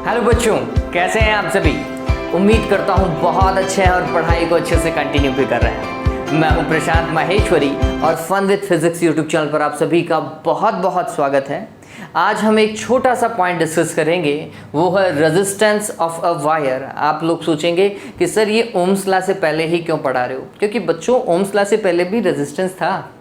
Hello बच्चों, कैसे हैं आप सभी। उम्मीद करता हूँ बहुत अच्छे हैं और पढ़ाई को अच्छे से कंटिन्यू भी कर रहे हैं। मैं हूँ प्रशांत माहेश्वरी और fun with physics YouTube channel पर आप सभी का बहुत बहुत स्वागत है। आज हम एक छोटा सा पॉइंट डिस्कस करेंगे, वो है रेजिस्टेंस ऑफ अ वायर। आप लोग सोचेंगे कि सर ये ओम्स लॉ से पहले ही क्यों पढ़ा रहे हो, क्योंकि बच्चों ओम्स लॉ से पहले भी रेजिस्टेंस था।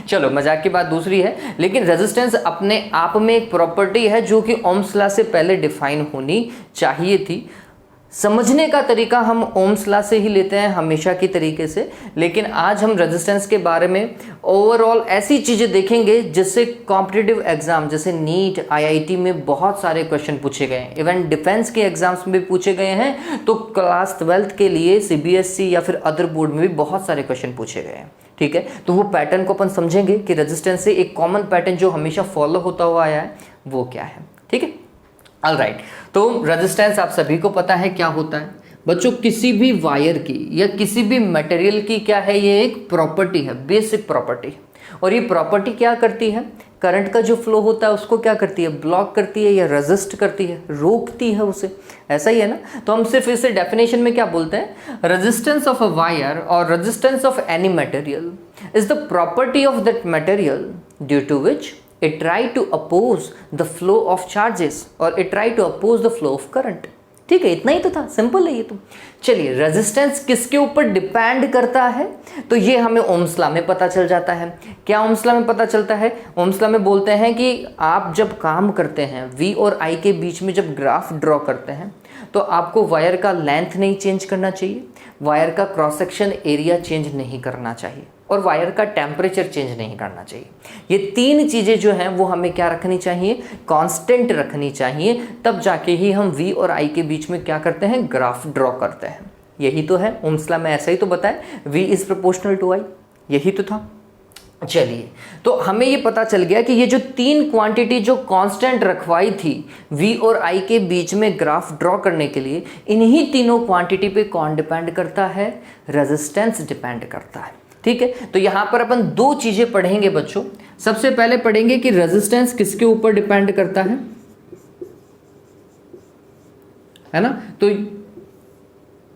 चलो मजाक की बात दूसरी है, लेकिन रेजिस्टेंस अपने आप में एक प्रॉपर्टी है जो कि ओम्स लॉ से पहले डिफाइन होनी चाहिए थी। समझने का तरीका हम ओम्स लॉ से ही लेते हैं हमेशा की तरीके से, लेकिन आज हम रेजिस्टेंस के बारे में ओवरऑल ऐसी चीज़ें देखेंगे जिससे कॉम्पिटिटिव एग्जाम जैसे नीट, आईआईटी में बहुत सारे क्वेश्चन पूछे गए हैं। इवन डिफेंस के एग्जाम्स में भी पूछे गए हैं, तो क्लास 12th के लिए सीबीएसई या फिर अदर बोर्ड में भी बहुत सारे क्वेश्चन पूछे गए हैं। ठीक है, तो वो पैटर्न को अपन समझेंगे कि रेजिस्टेंस से एक कॉमन पैटर्न जो हमेशा फॉलो होता हुआ आया है वो क्या है। ठीक है, ऑलराइट। तो रेजिस्टेंस आप सभी को पता है क्या होता है बच्चों। किसी भी वायर की या किसी भी मटेरियल की क्या है, ये एक प्रॉपर्टी है, बेसिक प्रॉपर्टी। और ये प्रॉपर्टी क्या करती है, करंट का जो फ्लो होता है उसको क्या करती है, ब्लॉक करती है या रेजिस्ट करती है, रोकती है उसे। ऐसा ही है ना। तो हम सिर्फ इसे डेफिनेशन में क्या बोलते हैं, रेजिस्टेंस ऑफ अ वायर और resistance of any material is the property of that material due to which it try to oppose the flow of charges or it try to oppose the flow of current। ठीक है, इतना ही तो था, simple है ये तो। चलिए, resistance किसके ऊपर डिपेंड करता है, तो ये हमें ओम्स लॉ में पता चल जाता है। क्या ओम्स लॉ में पता चलता है, ओम्स लॉ में बोलते हैं कि आप जब काम करते हैं V और I के बीच में जब ग्राफ ड्रॉ करते हैं तो आपको वायर का लेंथ नहीं चेंज करना चाहिए, वायर का क्रॉस सेक्शन एरिया चेंज नहीं करना चाहिए और वायर का टेम्परेचर चेंज नहीं करना चाहिए। ये तीन चीज़ें जो हैं वो हमें क्या रखनी चाहिए, कांस्टेंट रखनी चाहिए। तब जाके ही हम V और I के बीच में क्या करते हैं, ग्राफ ड्रॉ करते हैं। यही तो है ओम्स लॉ में, ऐसा ही तो बताया, V is proportional to I, यही तो था। चलिए, तो हमें ये पता चल गया कि ये जो तीन क्वांटिटी जो कांस्टेंट रखवाई थी V और I के बीच में ग्राफ ड्रॉ करने के लिए, इन्हीं तीनों क्वांटिटी पे कौन डिपेंड करता है, रेजिस्टेंस डिपेंड करता है। ठीक है, तो यहां पर अपन दो चीजें पढ़ेंगे बच्चों। सबसे पहले पढ़ेंगे कि रेजिस्टेंस किसके ऊपर डिपेंड करता है ना। तो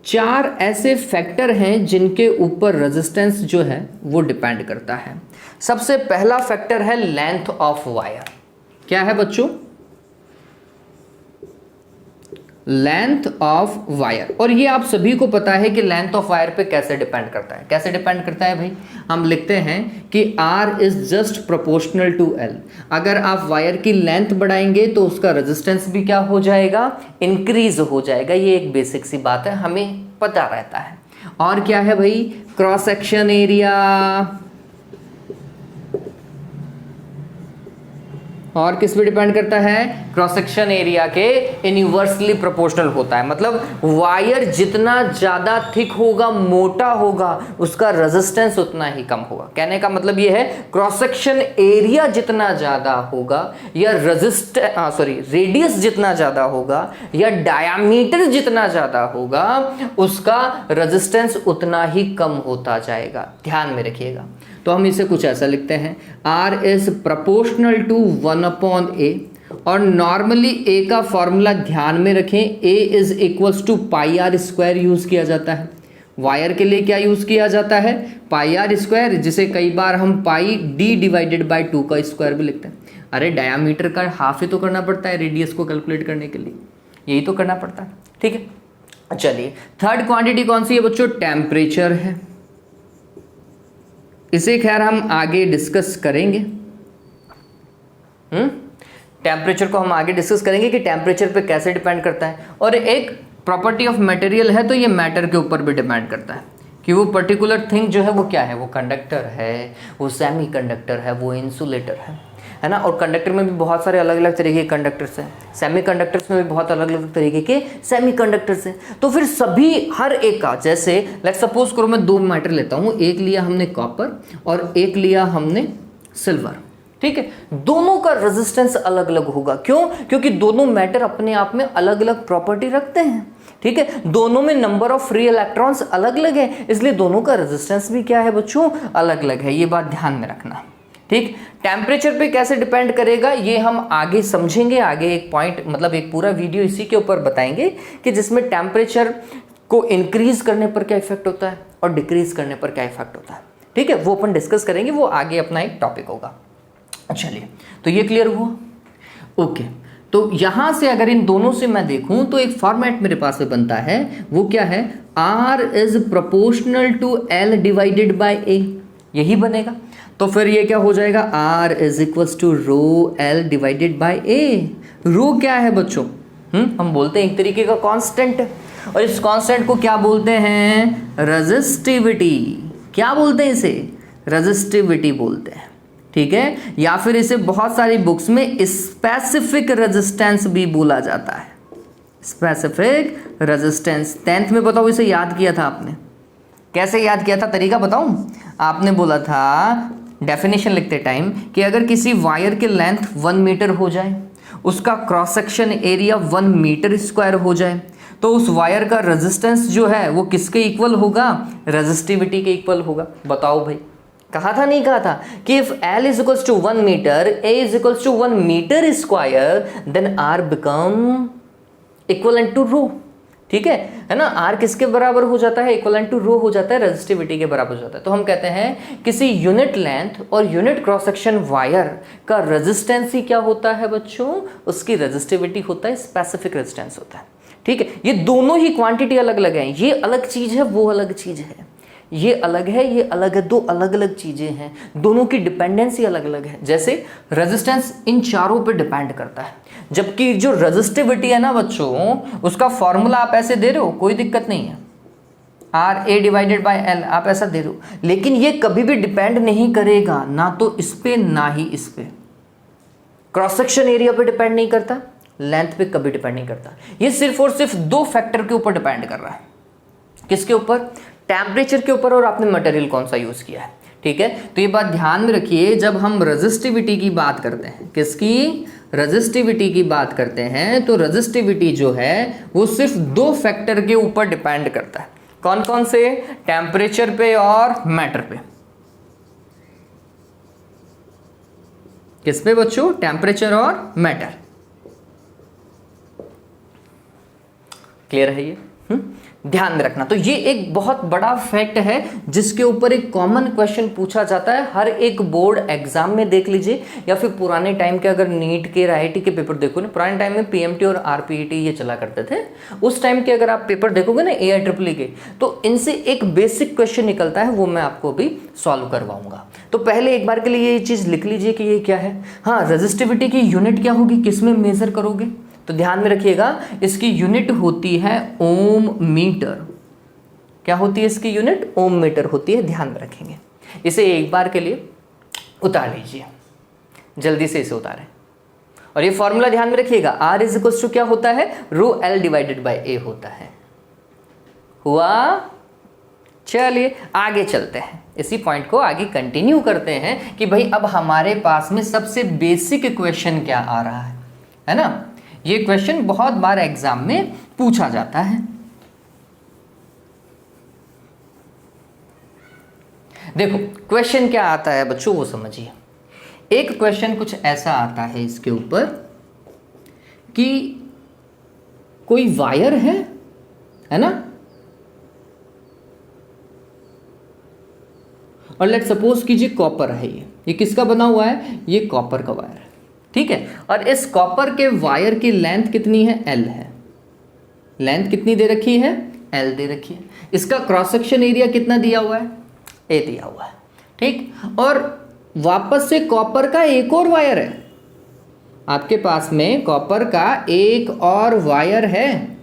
चार ऐसे फैक्टर हैं जिनके ऊपर रेजिस्टेंस जो है वो डिपेंड करता है। सबसे पहला फैक्टर है लेंथ ऑफ वायर। क्या है बच्चों, लेंथ ऑफ वायर। और ये आप सभी को पता है कि लेंथ ऑफ वायर पे कैसे डिपेंड करता है। कैसे डिपेंड करता है भाई, हम लिखते हैं कि R is just proportional to L। अगर आप वायर की लेंथ बढ़ाएंगे तो उसका रेजिस्टेंस भी क्या हो जाएगा, इंक्रीज हो जाएगा। ये एक बेसिक सी बात है, हमें पता रहता है। और क्या है भाई, क्रॉस सेक्शन एरिया। और किस पे डिपेंड करता है, क्रॉस सेक्शन एरिया के इनवर्सली प्रोपोर्शनल होता है। मतलब वायर जितना ज़्यादा थिक होगा, मोटा होगा, उसका रेजिस्टेंस उतना ही कम होगा। कहने का मतलब ये है, क्रॉस सेक्शन एरिया जितना ज़्यादा होगा या रेडियस जितना ज़्यादा होगा या डायामीटर जितना ज़्यादा होगा, उसका रेजिस्टेंस उतना ही कम होता जाएगा। ध्यान में रखिएगा। तो हम इसे कुछ ऐसा लिखते हैं, R is proportional to 1/A। और नॉर्मली A का फॉर्मूला ध्यान में रखें, A is equals to pi R square use किया जाता है। वायर के लिए क्या यूज किया जाता है, पाई आर स्क्वायर, जिसे कई बार हम पाई D डिवाइडेड बाई 2 का स्क्वायर भी लिखते हैं। अरे डायामीटर का हाफ ही तो करना पड़ता है रेडियस को कैलकुलेट करने के लिए, यही तो करना पड़ता है। ठीक है, चलिए थर्ड क्वांटिटी कौन सी है बच्चों, टेम्परेचर है। इसे खैर हम आगे डिस्कस करेंगे। टेम्परेचर को हम आगे डिस्कस करेंगे कि टेम्परेचर पे कैसे डिपेंड करता है। और एक प्रॉपर्टी ऑफ मटेरियल है, तो ये मैटर के ऊपर भी डिपेंड करता है कि वो पर्टिकुलर थिंग जो है वो क्या है, वो कंडक्टर है, वो सेमी कंडक्टर है, वो इंसुलेटर है ना। और कंडक्टर में भी बहुत सारे अलग अलग तरीके के कंडक्टर्स हैं, सेमी कंडक्टर्स में भी बहुत अलग अलग तरीके के सेमी कंडक्टर्स हैं। तो फिर सभी हर एक का, जैसे लेट्स सपोज करो मैं दो मैटर लेता हूँ, एक लिया हमने कॉपर और एक लिया हमने सिल्वर। ठीक है, दोनों का रेजिस्टेंस अलग अलग होगा। क्यों, क्योंकि दोनों मैटर अपने आप में अलग अलग प्रॉपर्टी रखते हैं। ठीक है, दोनों में नंबर ऑफ फ्री इलेक्ट्रॉन्स अलग अलग है, इसलिए दोनों का रेजिस्टेंस भी क्या है बच्चों, अलग अलग है। ये बात ध्यान में रखना। ठीक, टेम्परेचर पे कैसे डिपेंड करेगा ये हम आगे समझेंगे, आगे एक पॉइंट मतलब एक पूरा वीडियो इसी के ऊपर बताएंगे कि जिसमें टेम्परेचर को इंक्रीज करने पर क्या इफेक्ट होता है और डिक्रीज करने पर क्या इफेक्ट होता है। ठीक है, वो अपन डिस्कस करेंगे, वो आगे अपना एक टॉपिक होगा। चलिए, तो ये क्लियर हुआ। ओके, तो यहां से अगर इन दोनों से मैं देखूं तो एक फॉर्मेट मेरे पास में बनता है, वो क्या है, R is proportional to L divided by A, यही बनेगा। तो फिर ये क्या हो जाएगा, R is equals to rho L divided by A। Rho क्या है बच्चों, हम बोलते हैं एक तरीके का कांस्टेंट है, और इस कांस्टेंट को क्या बोलते हैं, रेजिस्टिविटी। क्या बोलते हैं इसे, रेजिस्टिविटी बोलते हैं। ठीक है, या फिर इसे बहुत सारी बुक्स में स्पेसिफिक रेजिस्टेंस भी बोला जाता है, स्पेसिफिक रेजिस्टेंस। 10th में बताओ इसे याद किया था आपने, कैसे याद किया था, तरीका बताऊं। आपने बोला था डेफिनेशन लिखते टाइम कि अगर किसी वायर की लेंथ 1 मीटर हो जाए, उसका cross section area 1 metre square हो जाए, तो उस वायर का रेजिस्टेंस जो है वो किसके इक्वल होगा, रेजिस्टिविटी के इक्वल होगा। बताओ भाई, कहा था नहीं कहा था कि if L is equals to 1 meter, A is equals to 1 metre square, then R become equivalent to rho. ठीक है ना, R किसके बराबर हो जाता है, इक्वलेंट टू रो हो जाता है, रेजिस्टिविटी के बराबर हो जाता है। तो हम कहते हैं किसी यूनिट लेंथ और यूनिट क्रॉस सेक्शन वायर का रेजिस्टेंस ही क्या होता है बच्चों, उसकी रेजिस्टिविटी होता है, स्पेसिफिक रेजिस्टेंस होता है। ठीक है, ये दोनों ही क्वांटिटी अलग अलग हैं, ये अलग चीज है, वो अलग चीज है, ये अलग है, ये अलग है, दो अलग अलग चीजें हैं, दोनों की डिपेंडेंसी अलग अलग है। जैसे रेजिस्टेंस इन चारों पे डिपेंड करता है, जबकि जो रेजिस्टिविटी है ना बच्चों, उसका फॉर्मूला आप ऐसे दे रहे हो, कोई दिक्कत नहीं है, RA डिवाइडेड बाय L आप ऐसा दे रहे हो, लेकिन ये कभी भी डिपेंड नहीं करेगा ना तो इस पे ना ही इस पे। क्रॉस सेक्शन एरिया पे डिपेंड नहीं करता, लेंथ पे कभी डिपेंड नहीं करता, ये सिर्फ और सिर्फ 2 फैक्टर के ऊपर डिपेंड कर रहा है। किसके ऊपर, टेम्परेचर के ऊपर और आपने मटेरियल कौन सा यूज किया है। ठीक है, तो ये बात ध्यान में रखिए, जब हम रेजिस्टिविटी की बात करते हैं, किसकी, रेजिस्टिविटी की बात करते हैं, तो रेजिस्टिविटी जो है वो सिर्फ 2 फैक्टर के ऊपर डिपेंड करता है। कौन कौन से, टेम्परेचर पे और मैटर पे। किस पे बच्चों, टेम्परेचर और मैटर। क्लियर है ये, ध्यान में रखना। तो ये एक बहुत बड़ा फैक्ट है जिसके ऊपर एक कॉमन क्वेश्चन पूछा जाता है हर एक बोर्ड एग्जाम में, देख लीजिए, या फिर पुराने टाइम के अगर नीट के, IIT के पेपर देखो ना, पुराने टाइम में PMT और RPET ये चला करते थे, उस टाइम के अगर आप पेपर देखोगे ना AIEEE के, तो इनसे एक बेसिक क्वेश्चन निकलता है, वो मैं आपको भी सॉल्व करवाऊंगा। तो पहले एक बार के लिए ये चीज़ लिख लीजिए कि ये क्या है। हाँ, रेजिस्टिविटी की यूनिट क्या होगी, किस में मेजर करोगे, तो ध्यान में रखिएगा, इसकी यूनिट होती है ओम मीटर। क्या होती है इसकी यूनिट, ओम मीटर होती है, ध्यान में रखेंगे। इसे एक बार के लिए उतार लीजिए, जल्दी से इसे उतारें, और ये फॉर्मूला ध्यान में रखिएगा, R इज इक्वल्स टू क्या होता है, रो L डिवाइडेड बाय A होता है। हुआ, चलिए आगे चलते हैं, इसी पॉइंट को आगे कंटिन्यू करते हैं कि भाई अब हमारे पास में सबसे बेसिक क्वेश्चन क्या आ रहा है ना। ये क्वेश्चन बहुत बार एग्जाम में पूछा जाता है। देखो क्वेश्चन क्या आता है बच्चों, वो समझिए। एक क्वेश्चन कुछ ऐसा आता है इसके ऊपर कि कोई वायर है ना, और लेट सपोज कीजिए कॉपर है, ये किसका बना हुआ है, ये कॉपर का वायर है। ठीक है, और इस कॉपर के वायर की लेंथ कितनी है, L है। लेंथ कितनी दे रखी है, L दे रखी है। इसका क्रॉस सेक्शन एरिया कितना दिया हुआ है, A दिया हुआ है। ठीक, और वापस से कॉपर का एक और वायर है, आपके पास में कॉपर का एक और वायर है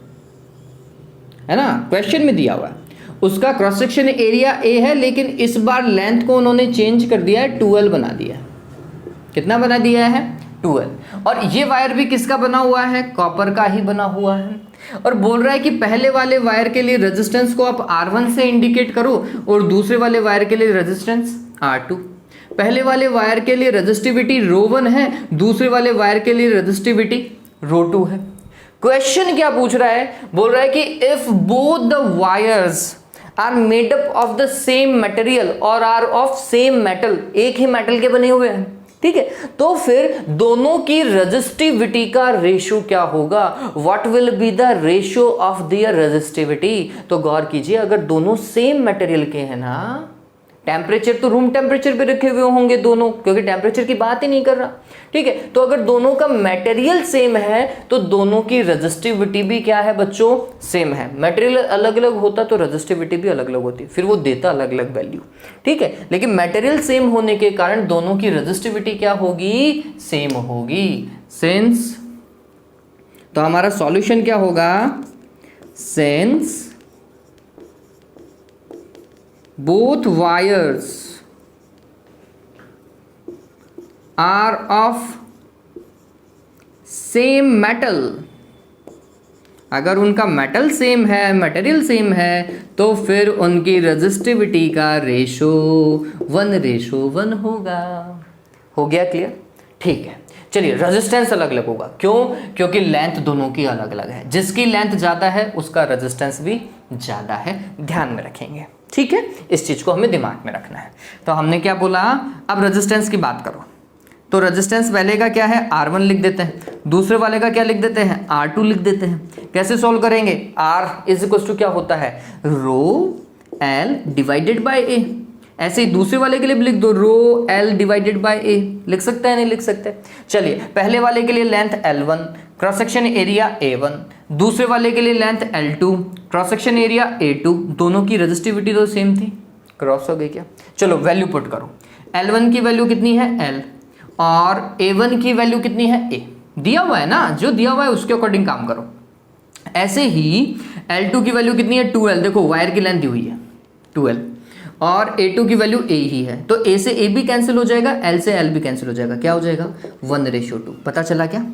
ना, क्वेश्चन में दिया हुआ है। उसका क्रॉस सेक्शन एरिया A है, लेकिन इस बार लेंथ को उन्होंने चेंज कर दिया है, 12 बना दिया है। कितना बना दिया है, 12। और ये वायर भी किसका बना हुआ है, कॉपर का ही बना हुआ है। और बोल रहा है कि पहले वाले वायर के लिए रेजिस्टेंस को आप R1 से इंडिकेट करो और दूसरे वाले वायर के लिए रेजिस्टेंस R2। पहले वाले वायर के लिए रेजिस्टिविटी ρ1 है, दूसरे वाले वायर के लिए रेजिस्टिविटी ρ2 है। क्वेश्चन क्या पूछ रहा है, बोल रहा है कि if both the wires are made up of the same material और आर ऑफ सेम मेटल, एक ही मेटल के बने हुए हैं, ठीक है, तो फिर दोनों की रेजिस्टिविटी का रेशियो क्या होगा, what will be the ratio of their resistivity. तो गौर कीजिए, अगर दोनों सेम मटेरियल के हैं ना, टेम्परेचर तो रूम टेम्परेचर पे रखे हुए होंगे दोनों, क्योंकि टेम्परेचर की बात ही नहीं कर रहा, ठीक है, तो अगर दोनों का मटेरियल सेम है तो दोनों की रेजिस्टिविटी भी क्या है बच्चों, सेम है। मटेरियल अलग अलग होता तो रेजिस्टिविटी भी अलग अलग होती, फिर वो देता अलग अलग वैल्यू, ठीक है, लेकिन मटेरियल सेम होने के कारण दोनों की रेजिस्टिविटी क्या होगी, सेम होगी। सिंस, तो हमारा सॉल्यूशन क्या होगा, since both wires are of same metal, अगर उनका मेटल सेम है, मटेरियल सेम है, तो फिर उनकी रेजिस्टिविटी का रेशो 1:1 होगा। हो गया क्लियर, ठीक है। चलिए, रेजिस्टेंस अलग अलग होगा, क्यों, क्योंकि लेंथ दोनों की अलग अलग है, जिसकी लेंथ ज़्यादा है उसका रेजिस्टेंस भी ज़्यादा है, ध्यान में रखेंगे, ठीक है, इस चीज़ को हमें दिमाग में रखना है। तो हमने क्या बोला, अब रेजिस्टेंस की बात करो, तो रेजिस्टेंस पहले का क्या है, R1 लिख देते हैं, दूसरे वाले का क्या लिख देते हैं, R2 लिख देते हैं। कैसे सॉल्व करेंगे, R इज इक्वल टू क्या होता है, रो L डिवाइडेड बाय A, ऐसे ही दूसरे वाले के लिए भी लिख दो, रो L डिवाइडेड बाय A, लिख सकते हैं नहीं लिख सकते। चलिए, पहले वाले के लिए length L1, cross section area A1, दूसरे वाले के लिए length L2, cross section area A2, दोनों की रेजिस्टिविटी तो सेम थी, क्रॉस हो गई क्या। चलो वैल्यू पुट करो, L1 की वैल्यू कितनी है L, और A1 की वैल्यू कितनी है A, दिया हुआ है ना, जो दिया हुआ है उसके अकॉर्डिंग काम करो। ऐसे ही L2 की वैल्यू कितनी है 2L, देखो वायर की लेंथ दी हुई है 2L, और A2 की वैल्यू A ही है, तो A से A भी कैंसिल हो जाएगा, L से L भी कैंसिल हो जाएगा, क्या हो जाएगा 1:2। पता चला क्या,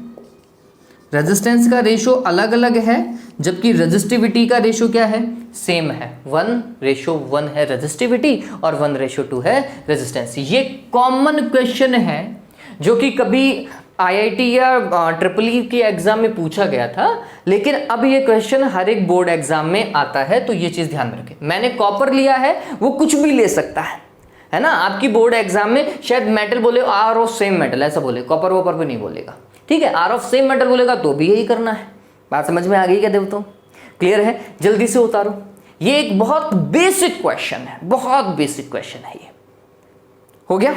रेजिस्टेंस का रेशो अलग अलग है, जबकि रेजिस्टिविटी का रेशो क्या है, सेम है, 1:1 है रेजिस्टिविटी और 1:2 है रेजिस्टेंस। ये कॉमन क्वेश्चन है जो कि कभी IIT या EEE की एग्जाम में पूछा गया था, लेकिन अब ये क्वेश्चन हर एक बोर्ड एग्जाम में आता है, तो ये चीज ध्यान में रखें। मैंने कॉपर लिया है, वो कुछ भी ले सकता है ना, आपकी बोर्ड एग्जाम में शायद मेटल बोले आर ऑफ सेम मेटल ऐसा बोले, कॉपर वॉपर भी नहीं बोलेगा, ठीक है, आर ऑफ सेम मेटल बोलेगा तो भी यही करना है। बात समझ में आ गई क्या देवताओं, क्लियर है, जल्दी से उतारो। ये एक बहुत बेसिक क्वेश्चन है, बहुत बेसिक क्वेश्चन है ये, हो गया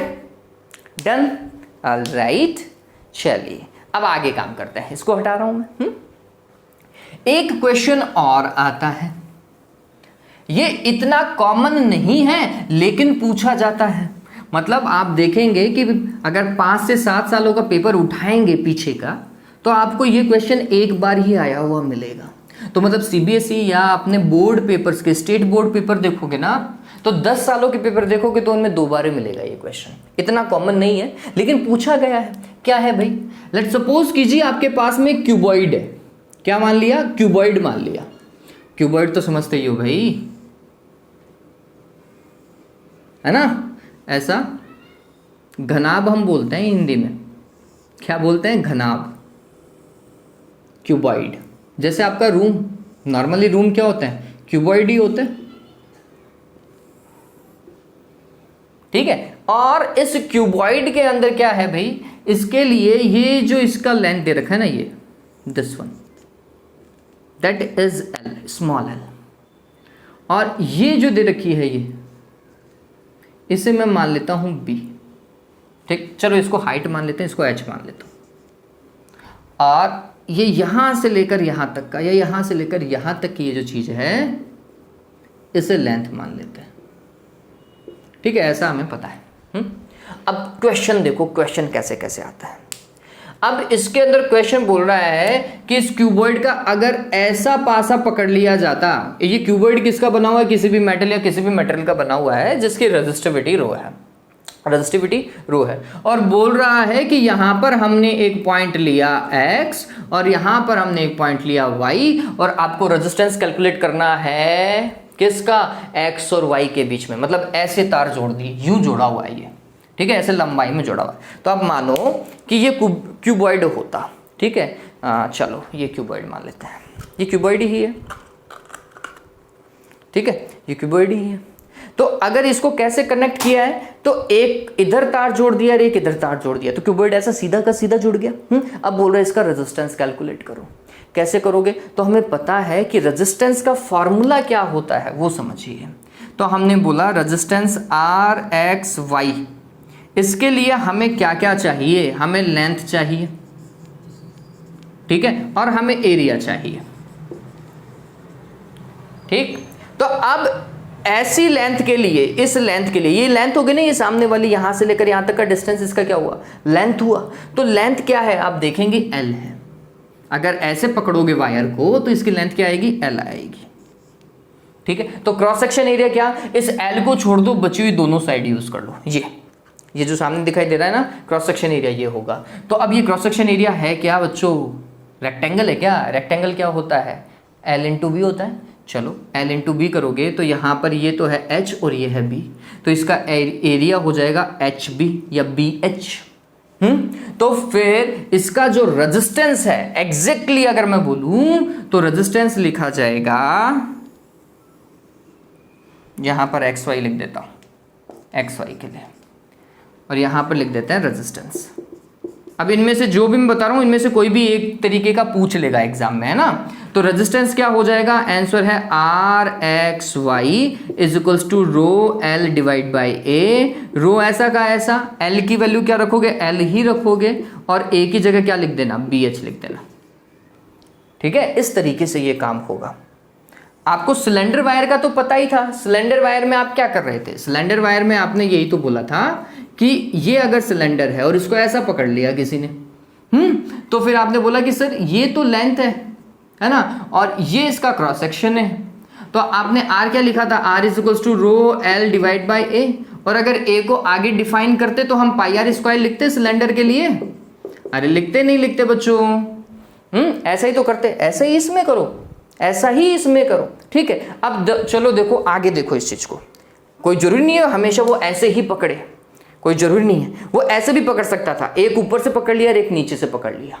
डन, ऑलराइट। चलिए अब आगे काम करते हैं, इसको हटा रहा हूं मैं। एक क्वेश्चन और आता है, ये इतना कॉमन नहीं है लेकिन पूछा जाता है। मतलब आप देखेंगे कि अगर 5 से 7 सालों का पेपर उठाएंगे पीछे का, तो आपको ये क्वेश्चन एक बार ही आया हुआ मिलेगा। तो मतलब CBSE या अपने बोर्ड पेपर्स के, स्टेट बोर्ड पेपर देखोगे ना, तो 10 सालों के पेपर देखोगे तो उनमें 2 बार ही मिलेगा ये क्वेश्चन। इतना कॉमन नहीं है लेकिन पूछा गया है। क्या है भाई, लेट्स सपोज कीजिए आपके पास में क्यूबॉइड है, क्या मान लिया, क्यूबॉइड मान लिया। क्यूबॉइड तो समझते ही हो भाई, है ना, ऐसा घनाभ हम बोलते हैं हिंदी में, क्या बोलते हैं, घनाभ, क्यूबॉइड। जैसे आपका रूम, नॉर्मली रूम क्या होते हैं, क्यूबॉइड ही होते हैं, ठीक है। और इस क्यूबॉइड के अंदर क्या है भाई, इसके लिए ये जो इसका लेंथ दे रखा है ना, ये this one, that is L, small l, और ये जो दे रखी है ये, इसे मैं मान लेता हूं B, ठीक, चलो इसको हाइट मान लेते हैं, इसको h मान लेता हूं। और ये यहां से लेकर यहां तक का, या यहां से लेकर यहां तक की ये जो चीज है, इसे लेंथ मान लेते हैं, ठीक है, ऐसा हमें पता है। अब क्वेश्चन देखो, क्वेश्चन कैसे कैसे आता है। अब इसके अंदर क्वेश्चन बोल रहा है कि इस क्यूबॉइड का अगर ऐसा पासा पकड़ लिया जाता, ये क्यूबॉइड किसका बना हुआ है, किसी भी मेटल या किसी भी मटेरियल का बना हुआ है जिसकी रेजिस्टिविटी रो है, रेजिस्टिविटी रो है, और बोल रहा है कि यहां पर हमने एक पॉइंट लिया x और यहां पर हमने एक पॉइंट लिया y, और आपको रेजिस्टेंस कैलकुलेट करना है किसका, x और y के बीच में। मतलब ऐसे तार जोड़ दी, यूं जोड़ा हुआ है ये, ठीक है, ऐसे लंबाई में जोड़ा हुआ है। तो आप मानो कि ये क्यूबॉइड होता, ठीक है, चलो ये क्यूबॉइड मान लेते हैं, ये क्यूबॉइड ही है, ठीक है, ये क्यूबॉइड ही है। तो अगर इसको कैसे कनेक्ट किया है, तो एक इधर तार जोड़ दिया और एक इधर तार जोड़ दिया, तो क्यूबॉइड ऐसा सीधा का सीधा जुड़ गया। अब बोल रहे इसका रेजिस्टेंस कैलकुलेट करो। कैसे करोगे, तो हमें पता है कि रेजिस्टेंस का फॉर्मूला क्या होता है, वो समझिए। तो हमने बोला रेजिस्टेंस आर एक्स वाई, इसके लिए हमें क्या क्या चाहिए, हमें लेंथ चाहिए, ठीक है, और हमें एरिया चाहिए। ठीक, तो अब ऐसी लेंथ के लिए, इस लेंथ के लिए, ये लेंथ हो गई ना, ये सामने वाली यहां से लेकर यहां तक का डिस्टेंस, इसका क्या हुआ, लेंथ हुआ। तो लेंथ क्या है, आप देखेंगे एल है। अगर ऐसे पकड़ोगे वायर को तो इसकी लेंथ क्या आएगी, एल आएगी। ठीक है, तो क्रॉस सेक्शन एरिया क्या, इस एल को छोड़ दो, बची हुई दोनों साइड यूज कर लो। ये जो सामने दिखाई दे रहा है ना, क्रॉस सेक्शन एरिया ये होगा। तो अब ये क्रॉस सेक्शन एरिया है क्या बच्चों, रेक्टेंगल है क्या। रेक्टेंगल क्या होता है, एल इंटू बी होता है। चलो एल इंटू बी करोगे तो यहाँ पर ये तो है एच और ये है बी, तो इसका एरिया हो जाएगा एच बी या बी एच। तो फिर इसका जो रेजिस्टेंस है, एग्जैक्टली अगर मैं बोलूं तो रेजिस्टेंस लिखा जाएगा, यहां पर एक्स वाई लिख देता हूं, एक्स वाई के लिए, और यहां पर लिख देते हैं रेजिस्टेंस। अब इनमें से जो भी मैं बता रहा हूं, इनमें से कोई भी एक तरीके का पूछ लेगा एग्जाम में, है ना। तो रेजिस्टेंस क्या हो जाएगा, आंसर है R X Y is equals to rho L divide by A. Rho ऐसा का ऐसा, एल की वैल्यू क्या रखोगे, एल ही रखोगे, और ए की जगह क्या लिख देना, बी एच लिख देना। ठीक है, इस तरीके से ये काम होगा। आपको सिलेंडर वायर का तो पता ही था। सिलेंडर वायर में आप क्या कर रहे थे, सिलेंडर वायर में आपने यही तो बोला था कि ये अगर सिलेंडर है और इसको ऐसा पकड़ लिया किसी ने, तो फिर आपने बोला कि सर ये तो लेंथ है ना, और ये इसका क्रॉस सेक्शन है। तो आपने आर क्या लिखा था, R is equals to rho L divide by A, और अगर ए को आगे डिफाइन करते तो हम पाई आर स्क्वायर लिखते सिलेंडर के लिए। अरे लिखते नहीं लिखते बच्चों, ऐसा ही तो करते। ऐसा ही इसमें करो, ऐसा ही इसमें करो। ठीक है, अब चलो देखो आगे, देखो इस चीज को, कोई जरूरी नहीं है हमेशा वो ऐसे ही पकड़े, कोई जरूरी नहीं है, वो ऐसे भी पकड़ सकता था। एक ऊपर से पकड़ लिया और एक नीचे से पकड़ लिया,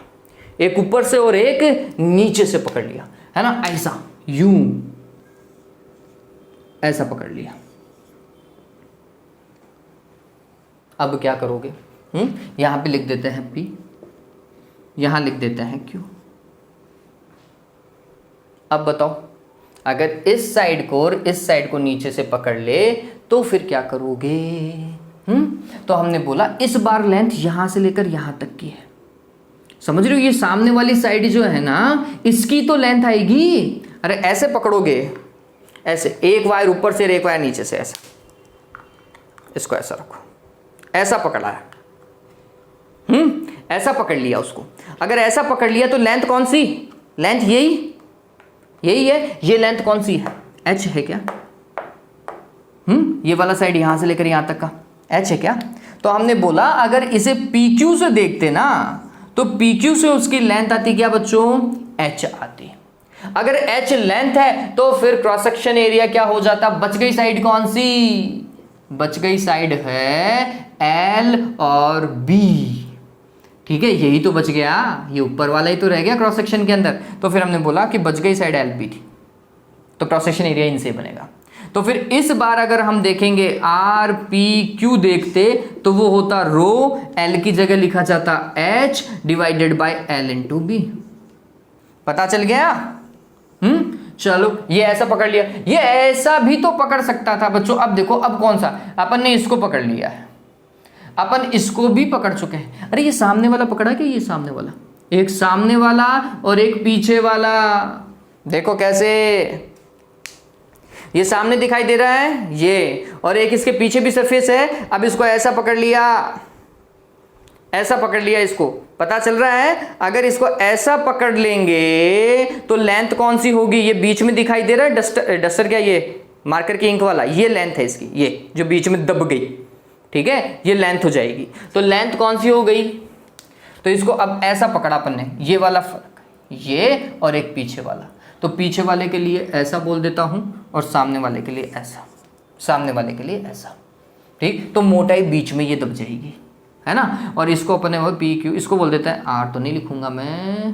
एक ऊपर से और एक नीचे से पकड़ लिया, है ना, ऐसा यूं ऐसा पकड़ लिया। अब क्या करोगे, यहां पे लिख देते हैं P, यहां लिख देते हैं Q। अब बताओ, अगर इस साइड को और इस साइड को नीचे से पकड़ ले तो फिर क्या करोगे। तो हमने बोला इस बार लेंथ यहां से लेकर यहां तक की है, समझ रहे हो। ये सामने वाली साइड जो है ना, इसकी तो लेंथ आएगी। अरे ऐसे पकड़ोगे, ऐसे एक वायर ऊपर से एक वायर नीचे से, ऐसा, इसको ऐसा रखो, ऐसा पकड़ा है, ऐसा पकड़ लिया उसको। अगर ऐसा पकड़ लिया तो लेंथ कौन सी, लेंथ यही है। ये लेंथ कौन सी है, एच है क्या। ये वाला साइड यहां से लेकर यहां तक का एच है क्या। तो हमने बोला अगर इसे PQ से देखते ना, तो PQ से उसकी लेंथ आती क्या बच्चों, H आती। अगर H लेंथ है तो फिर क्रॉस सेक्शन एरिया क्या हो जाता, बच गई साइड कौन सी, बच गई साइड है L और B। ठीक है, यही तो बच गया, ये ऊपर वाला ही तो रह गया क्रॉस सेक्शन के अंदर। तो फिर हमने बोला कि बच गई साइड LB थी, तो क्रॉस सेक्शन एरिया इनसे बनेगा। तो फिर इस बार अगर हम देखेंगे RPQ देखते तो वो होता रो, L की जगह लिखा जाता H divided by L into B. पता चल गया। चलो ये ऐसा पकड़ लिया, ये ऐसा भी तो पकड़ सकता था बच्चों। अब देखो, अब कौन सा, अपन ने इसको पकड़ लिया है, अपन इसको भी पकड़ चुके हैं। अरे ये सामने वाला पकड़ा क्या, ये सामने वाला, एक सामने वाला और एक पीछे वाला। देखो कैसे, ये सामने दिखाई दे रहा है ये, और एक इसके पीछे भी सरफेस है। अब इसको ऐसा पकड़ लिया, ऐसा पकड़ लिया, इसको पता चल रहा है। अगर इसको ऐसा पकड़ लेंगे तो लेंथ कौन सी होगी, ये बीच में दिखाई दे रहा है डस्टर क्या, ये मार्कर की इंक वाला, ये लेंथ है इसकी, ये जो बीच में दब गई, ठीक है, ये लेंथ हो जाएगी। तो लेंथ कौन सी हो गई, तो इसको अब ऐसा पकड़ा अपन ने, ये वाला फर्क, ये और एक पीछे वाला। तो पीछे वाले के लिए ऐसा बोल देता हूं और सामने वाले के लिए ऐसा, सामने वाले के लिए ऐसा। ठीक, तो मोटाई बीच में ये दब जाएगी, है ना। और इसको अपने वो PQ, इसको बोल देता है R, तो नहीं लिखूंगा मैं,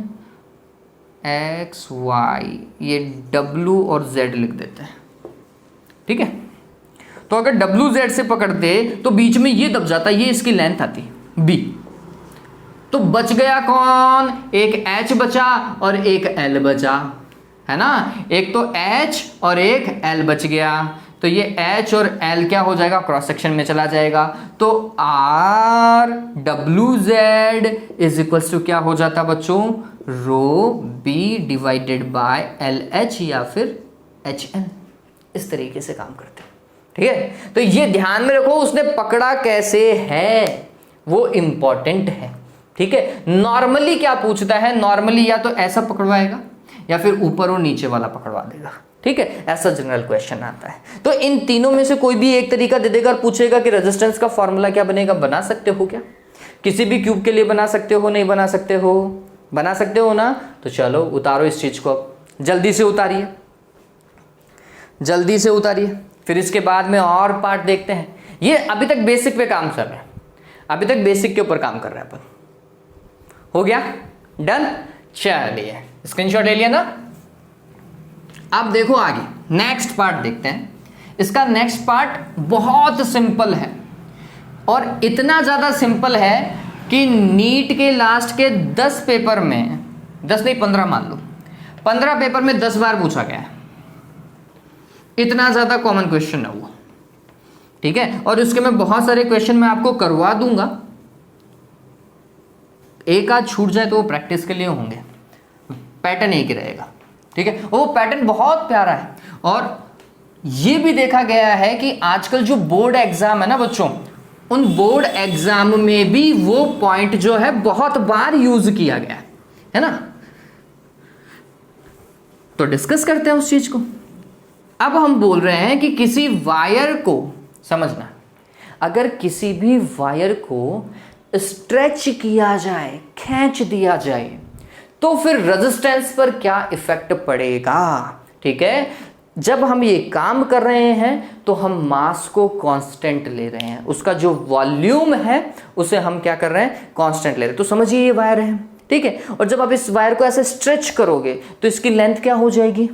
X Y, ये W और Z लिख देते हैं। ठीक है। तो अगर WZ से पकड़ते तो बीच में ये दब जाता, ये इसकी लेंथ आती B, तो बच गया कौन, एक H बचा और एक L बचा, है ना। एक तो H और एक L बच गया, तो ये H और L क्या हो जाएगा, क्रॉस सेक्शन में चला जाएगा। तो RWZ इज इक्वल्स टू क्या हो जाता बच्चों, रो B डिवाइडेड बाय LH या फिर HN। इस तरीके से काम करते हैं, ठीक है। तो ये ध्यान में रखो, उसने पकड़ा कैसे है वो इंपॉर्टेंट है, ठीक है। नॉर्मली क्या पूछता है, नॉर्मली या तो ऐसा पकड़वाएगा या फिर ऊपर और नीचे वाला पकड़वा देगा, ठीक है। ऐसा जनरल क्वेश्चन आता है। तो इन तीनों में से कोई भी एक तरीका दे देगा और पूछेगा कि रेजिस्टेंस का फॉर्मूला क्या बनेगा, बना सकते हो क्या, किसी भी क्यूब के लिए बना सकते हो, नहीं बना सकते हो, बना सकते हो ना। तो चलो उतारो इस चीज को, अब जल्दी से उतारिए, जल्दी से उतारिए। फिर इसके बाद में और पार्ट देखते हैं। ये अभी तक बेसिक पे काम कर रहे हैं, अभी तक बेसिक के ऊपर काम कर रहे हैं अपन। हो गया, डन। चलिए स्क्रीनशॉट ले लिया ना। अब देखो आगे नेक्स्ट पार्ट देखते हैं। इसका नेक्स्ट पार्ट बहुत सिंपल है और इतना ज़्यादा सिंपल है कि नीट के लास्ट के 10 पेपर में, 10 नहीं 15 मान लो, 15 पेपर में 10 बार पूछा गया है। इतना ज़्यादा कॉमन क्वेश्चन है वो, ठीक है। और उसके में बहुत सारे क्वेश्चन मैं आपको करवा दूंगा, एक आध छूट जाए तो वो प्रैक्टिस के लिए होंगे, पैटर्न एक ही रहेगा, ठीक है। वो पैटर्न बहुत प्यारा है। और ये भी देखा गया है कि आजकल जो बोर्ड एग्जाम है ना बच्चों, उन बोर्ड एग्जाम में भी वो पॉइंट जो है बहुत बार यूज किया गया है ना। तो डिस्कस करते हैं उस चीज को। अब हम बोल रहे हैं कि किसी वायर को, समझना, अगर किसी भी वायर को स्ट्रेच किया जाए, खींच दिया जाए, तो फिर रेजिस्टेंस पर क्या इफेक्ट पड़ेगा, ठीक है। जब हम ये काम कर रहे हैं तो हम मास को कांस्टेंट ले रहे हैं, उसका जो वॉल्यूम है उसे हम क्या कर रहे हैं, कांस्टेंट ले रहे हैं। तो समझिए ये वायर है, ठीक है। और जब आप इस वायर को ऐसे स्ट्रेच करोगे तो इसकी लेंथ क्या हो जाएगी,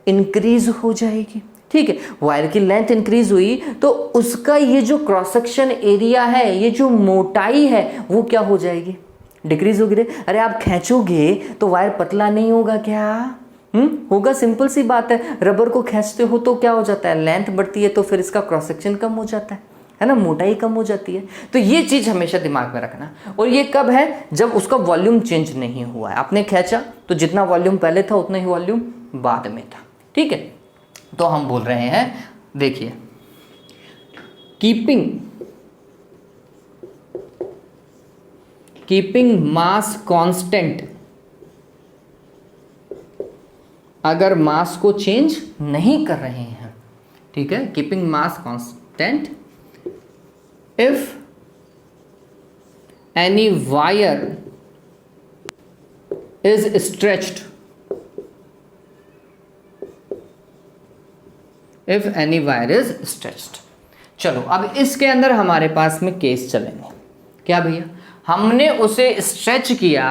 इंक्रीज हो जाएगी, ठीक है। वायर की लेंथ इंक्रीज हुई तो उसका ये जो क्रॉस सेक्शन एरिया है, ये जो मोटाई है, वो क्या हो जाएगी, डिक्रीज होगी। अरे आप खींचोगे तो वायर पतला नहीं होगा क्या, होगा। सिंपल सी बात है, रबर को खींचते हो तो क्या हो जाता है, लेंथ बढ़ती है, तो फिर इसका क्रॉस सेक्शन कम हो जाता है ना, मोटाई कम हो जाती है। तो ये चीज हमेशा दिमाग में रखना। और ये कब है, जब उसका वॉल्यूम चेंज नहीं हुआ है। आपने खींचा तो जितना वॉल्यूम पहले था उतना ही वॉल्यूम बाद में था, ठीक है। तो हम बोल रहे हैं, देखिए, कीपिंग मास कांस्टेंट, अगर मास को चेंज नहीं कर रहे हैं, ठीक है, keeping mass constant if any wire is stretched, if any wire is stretched. चलो अब इसके अंदर हमारे पास में केस चलेंगे। क्या भैया, हमने उसे स्ट्रेच किया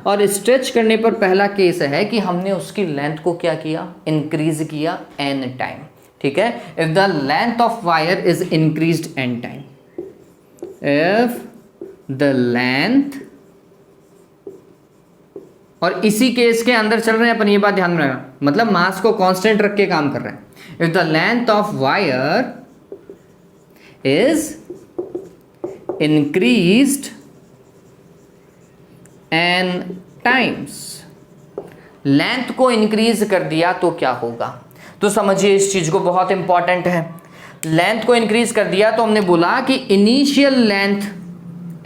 और स्ट्रेच करने पर पहला केस है कि हमने उसकी लेंथ को क्या किया, इंक्रीज किया n टाइम, ठीक है। If the length of wire is increased n time, if the length, और इसी केस के अंदर चल रहे हैं अपन, ये बात ध्यान में रखना, मतलब मास को कांस्टेंट रख के काम कर रहे हैं। If the length of wire is increased n times, length को इंक्रीज कर दिया तो क्या होगा, तो समझिए इस चीज को, बहुत इंपॉर्टेंट है। लेंथ को इंक्रीज कर दिया तो हमने बोला कि इनिशियल लेंथ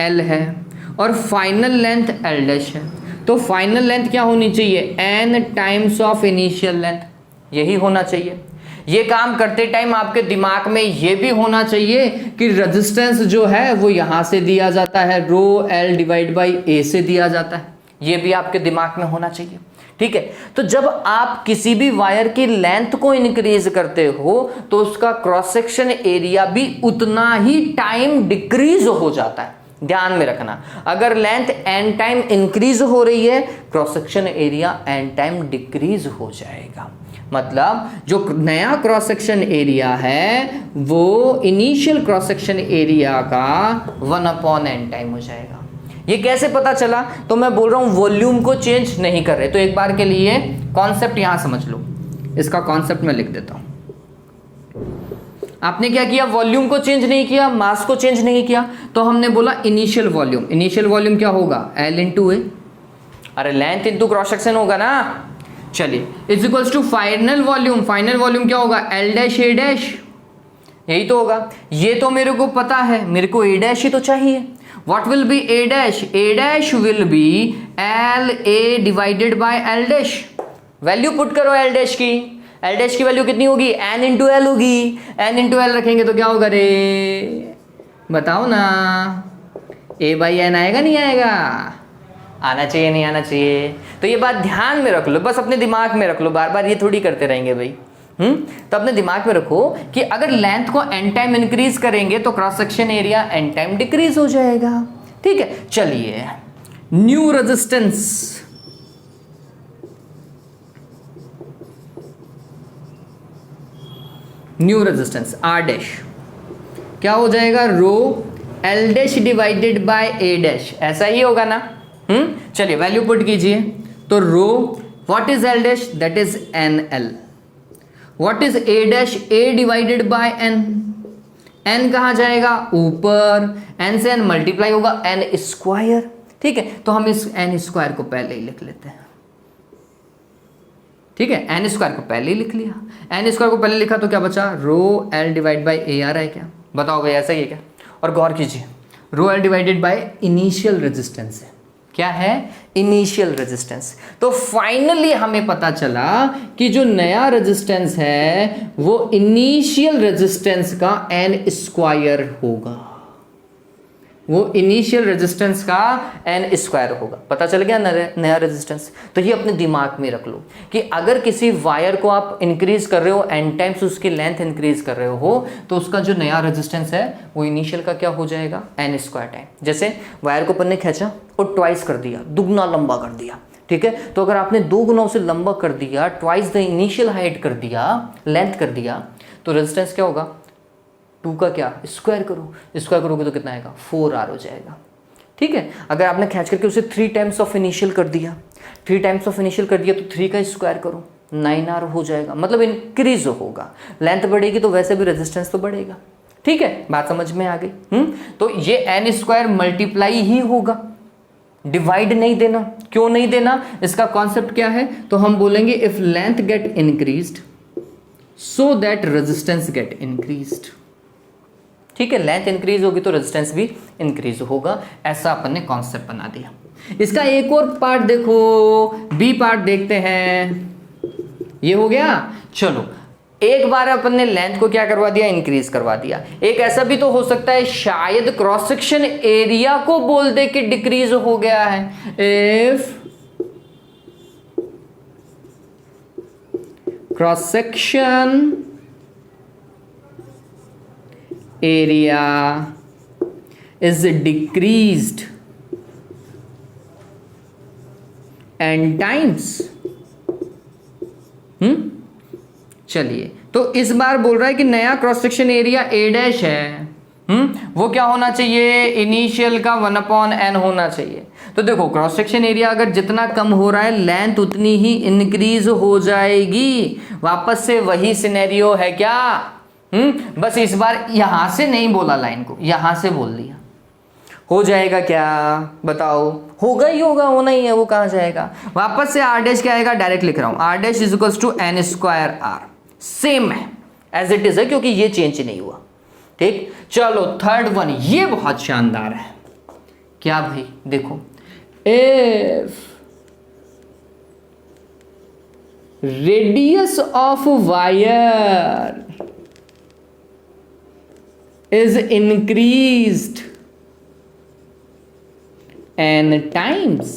l है और फाइनल लेंथ l डैश है। तो फाइनल लेंथ क्या होनी चाहिए, n times of initial length, यही होना चाहिए। ये काम करते टाइम आपके दिमाग में ये भी होना चाहिए कि रेजिस्टेंस जो है वो यहां से दिया जाता है, रो L डिवाइड बाई A से दिया जाता है, ये भी आपके दिमाग में होना चाहिए, ठीक है। तो जब आप किसी भी वायर की लेंथ को इंक्रीज करते हो तो उसका क्रॉस सेक्शन एरिया भी उतना ही टाइम डिक्रीज हो जाता है, ध्यान में रखना, अगर लेंथ एन टाइम इंक्रीज हो रही है, cross section area N time decrease हो जाएगा। मतलब जो नया क्रॉस सेक्शन एरिया है वो इनिशियल क्रॉस सेक्शन एरिया का 1/n टाइम हो जाएगा। ये कैसे पता चला? तो मैं बोल रहा हूं वॉल्यूम को चेंज नहीं कर रहे, तो एक बार के लिए कॉन्सेप्ट यहां समझ लो, इसका कॉन्सेप्ट मैं लिख देता हूं। आपने क्या किया? वॉल्यूम को चेंज नहीं किया, मास को चेंज नहीं किया, तो हमने बोला इनिशियल वॉल्यूम। इनिशियल वॉल्यूम क्या होगा? L इंटू ए, अरे लेंथ इंटू क्रॉस सेक्शन होगा ना। चलिए is equals to final volume. Final volume क्या होगा? L डैश ए डैश, यही तो होगा। ये तो मेरे को पता है, मेरे को ए डैश ही तो चाहिए। What will be A dash? A dash will be L A divided by L dash. Value put करो एल डैश की। एल डैश की वैल्यू कितनी होगी? एन इंटू एल होगी। एन इंटू एल रखेंगे तो क्या होगा रे? बताओ ना, ए बाई एन आएगा नहीं आएगा? आना चाहिए नहीं आना चाहिए? तो ये बात ध्यान में रख लो, बस अपने दिमाग में रख लो, बार बार ये थोड़ी करते रहेंगे भाई। तो अपने दिमाग में रखो कि अगर लेंथ को एन टाइम इंक्रीज करेंगे तो cross section area N time decrease हो जाएगा। ठीक है, चलिए new resistance, new resistance R dash क्या हो जाएगा? Rho L dash divided by A dash, ऐसा ही होगा ना। चलिए वैल्यू पुट कीजिए। तो rho what is L dash? That is N L. What is A dash? A divided by N. N कहाँ जाएगा? ऊपर। एन से एन मल्टीप्लाई होगा, एन स्क्वायर। ठीक है, तो हम इस एन स्क्वायर को पहले ही लिख लेते हैं। ठीक है, एन स्क्वायर को पहले ही लिख लिया। एन स्क्वायर को पहले लिखा तो क्या बचा? रो एल डिवाइड बाई ए आ रहा है क्या? बताओ भाई, ऐसा ही है क्या? और गौर कीजिए, रो L divided by initial resistance है। क्या है? Initial resistance. तो फाइनली हमें पता चला कि जो नया रेजिस्टेंस है वो इनिशियल रेजिस्टेंस का एन स्क्वायर होगा। वो इनिशियल रेजिस्टेंस का एन स्क्वायर होगा। पता चल गया नया रेजिस्टेंस। तो ये अपने दिमाग में रख लो कि अगर किसी वायर को आप इंक्रीज कर रहे हो, एन टाइम्स उसकी लेंथ इंक्रीज कर रहे हो, तो उसका जो नया रेजिस्टेंस है वो इनिशियल का क्या हो जाएगा? N square time. जैसे वायर को अपन ने खींचा और ट्वाइस कर दिया, दुगना लंबा कर दिया। ठीक है, तो अगर आपने 2 गुना उसे लंबा कर दिया, ट्वाइस द इनिशियल हाइट कर दिया, लेंथ कर दिया, तो रेजिस्टेंस क्या होगा? 2 का क्या? स्क्वायर करो। स्क्वायर करोगे तो कितना आएगा? 4R हो जाएगा। ठीक है, अगर आपने खींच करके उसे 3 टाइम्स ऑफ इनिशियल कर दिया, 3 टाइम्स ऑफ इनिशियल कर दिया तो 3 का स्क्वायर करो, 9R हो जाएगा। मतलब इंक्रीज होगा। लेंथ बढ़ेगी तो वैसे भी रेजिस्टेंस तो बढ़ेगा। ठीक है, बात समझ में आ गई। तो ये एन स्क्वायर मल्टीप्लाई ही होगा, डिवाइड नहीं देना। क्यों नहीं देना? इसका कॉन्सेप्ट क्या है? तो हम बोलेंगे if length get increased so that resistance get increased. ठीक है, लेंथ इंक्रीज होगी तो रेजिस्टेंस भी इंक्रीज होगा। ऐसा अपन ने कॉन्सेप्ट बना दिया। इसका एक और पार्ट देखो, बी पार्ट देखते हैं। ये हो गया। चलो एक बार अपन ने लेंथ को क्या करवा दिया? इंक्रीज करवा दिया। एक ऐसा भी तो हो सकता है शायद क्रॉस सेक्शन एरिया को बोल दे कि डिक्रीज हो गया है। If cross section area is decreased n times। चलिए, तो इस बार बोल रहा है कि नया cross section area A dash है, वो क्या होना चाहिए? इनिशियल का 1/n होना चाहिए। तो देखो क्रॉस सेक्शन एरिया अगर जितना कम हो रहा है, लेंथ उतनी ही इंक्रीज हो जाएगी। वापस से वही सिनेरियो है क्या? बस इस बार यहां से नहीं बोला, लाइन को यहां से बोल दिया। हो जाएगा क्या? बताओ। होगा ही होगा, होना ही है, वो कहां जाएगा? वापस से आर डैश क्या आएगा? डायरेक्ट लिख रहा हूं, R dash is equals to N square R. Same है, एज इट इज है, क्योंकि ये चेंज नहीं हुआ। ठीक, चलो थर्ड वन, ये बहुत शानदार है। क्या भाई? देखो, if radius of wire is increased n times।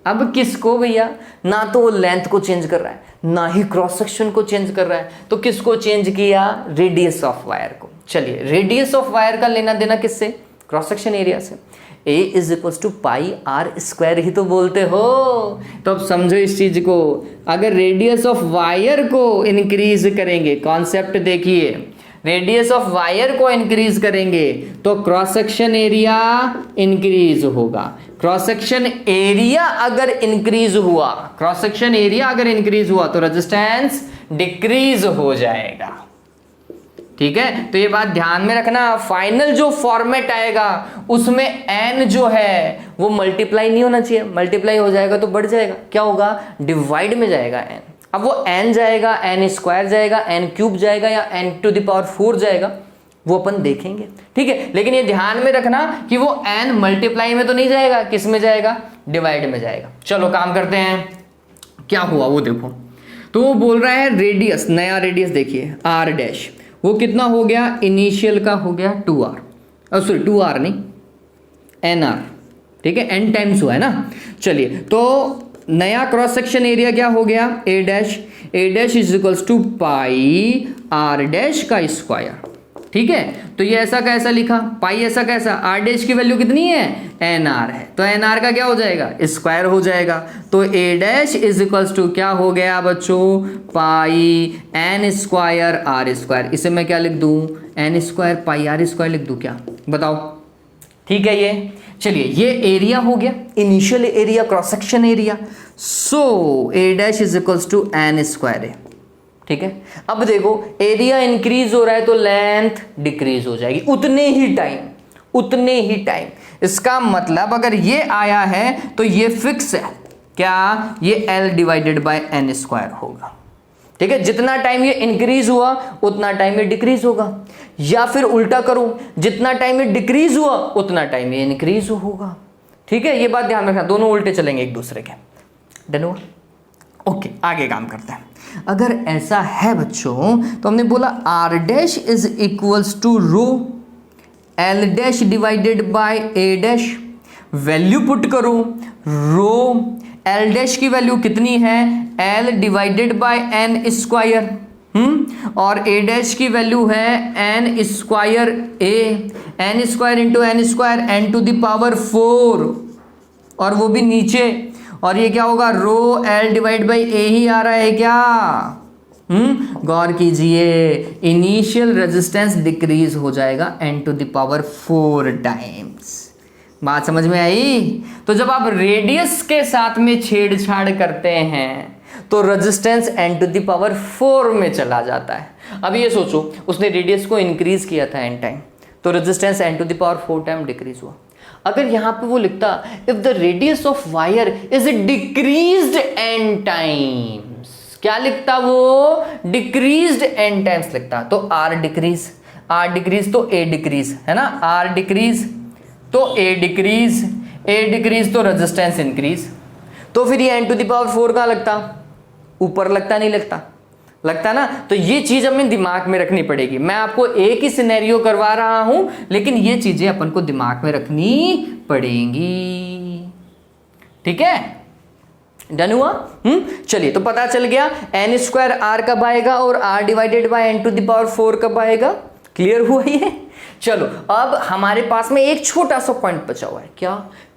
अब किसको भैया? ना तो वो लेंथ को चेंज कर रहा है, ना ही क्रॉस सेक्शन को चेंज कर रहा है, तो किसको चेंज किया? रेडियस ऑफ वायर को। चलिए, रेडियस ऑफ वायर का लेना देना किससे? क्रॉस सेक्शन एरिया से। A is equal to pi R square ही तो बोलते हो। तो अब समझो इस चीज को, अगर रेडियस ऑफ वायर को इंक्रीज करेंगे, कॉन्सेप्ट देखिए, रेडियस ऑफ वायर को इंक्रीज करेंगे तो क्रॉस सेक्शन एरिया इंक्रीज होगा। क्रॉस सेक्शन एरिया अगर इंक्रीज हुआ, क्रॉस सेक्शन एरिया अगर इंक्रीज हुआ तो रेजिस्टेंस डिक्रीज हो जाएगा। ठीक है, तो ये बात ध्यान में रखना। फाइनल जो फॉर्मेट आएगा उसमें n जो है वो मल्टीप्लाई नहीं होना चाहिए, मल्टीप्लाई हो जाएगा तो बढ़ जाएगा, क्या होगा, डिवाइड में जाएगा n। अब वो n जाएगा, n स्क्वायर जाएगा, n क्यूब जाएगा या n टू द पावर 4 जाएगा, वो अपन देखेंगे। ठीक है, लेकिन ये ध्यान में रखना कि वो n मल्टीप्लाई में तो नहीं जाएगा, किस में जाएगा, डिवाइड में जाएगा। चलो काम करते हैं, क्या हुआ वो देखो। तो वो बोल रहा है रेडियस, नया रेडियस देखिए r डैश, वो कितना हो गया, इनिशियल का हो गया 2r, सॉरी 2r नहीं nr, ठीक है, n टाइम्स हुआ है ना। चलिए, तो नया क्रॉस सेक्शन एरिया क्या हो गया, a dash is equals to pi r dash का स्क्वायर। ठीक है, तो ये ऐसा कैसा लिखा, पाई ऐसा कैसा, r डैश की वैल्यू कितनी है, nr है, तो nr का क्या हो जाएगा, स्क्वायर हो जाएगा। तो a dash is equals to क्या हो गया बच्चों, pi n square r square. इसे मैं क्या लिख दूं, n square pi r square लिख दूं, क्या बताओ। ठीक है, ये चलिए, ये एरिया हो गया, initial area, cross section area. So a dash is equals to n square है। ठीक है, अब देखो एरिया इंक्रीज हो रहा है तो लेंथ डिक्रीज हो जाएगी, उतने ही टाइम। इसका मतलब अगर ये आया है तो ये फिक्स है, क्या, ये L divided by n square होगा। ठीक है, जितना टाइम ये इंक्रीज हुआ उतना टाइम ये डिक्रीज होगा, या फिर उल्टा करूं, जितना टाइम ये डिक्रीज हुआ उतना टाइम ये इंक्रीज होगा। ठीक है, ये बात ध्यान रखना, दोनों उल्टे चलेंगे एक दूसरे के। डन हुआ, ओके, आगे काम करते हैं। अगर ऐसा है बच्चों तो हमने बोला r dash is equals to rho L dash divided by a dash, value put करो, रो L डैश की वैल्यू कितनी है, L divided by n square, और a डैश की वैल्यू है n square a, n square into n square, n to the power 4, और वो भी नीचे, और ये क्या होगा, rho L divide by A ही आ रहा है क्या। गौर कीजिए, इनिशियल रेजिस्टेंस डिक्रीज हो जाएगा n to the power 4 times. बात समझ में आई। तो जब आप रेडियस के साथ में छेड़छाड़ करते हैं तो resistance n to the power 4 में चला जाता है। अब ये सोचो, उसने रेडियस को इंक्रीज किया था n टाइम, तो resistance n to the power 4 time decrease हुआ। अगर यहां पे वो लिखता if the radius of wire is decreased n times, क्या लिखता वो, डिक्रीज्ड n टाइम्स लिखता, तो r डिक्रीज तो a डिक्रीज है ना, r डिक्रीज तो a डिक्रीज तो रेजिस्टेंस इंक्रीज। तो फिर ये n टू द पावर 4 कहां लगता, ऊपर लगता, नहीं लगता ना। तो ये चीज हमें दिमाग में रखनी पड़ेगी। मैं आपको एक ही सिनेरियो करवा रहा हूं, लेकिन ये चीजें अपन को दिमाग में रखनी पड़ेंगी। ठीक है, डन हुआ। चलिए, तो पता चल गया n स्क्वायर r कब आएगा और r divided by n to the power 4 कब आएगा। क्लियर हुआ ये। चलो, अब हमारे पास में एक छोटा सा पॉइंट बचा हुआ है, क्या,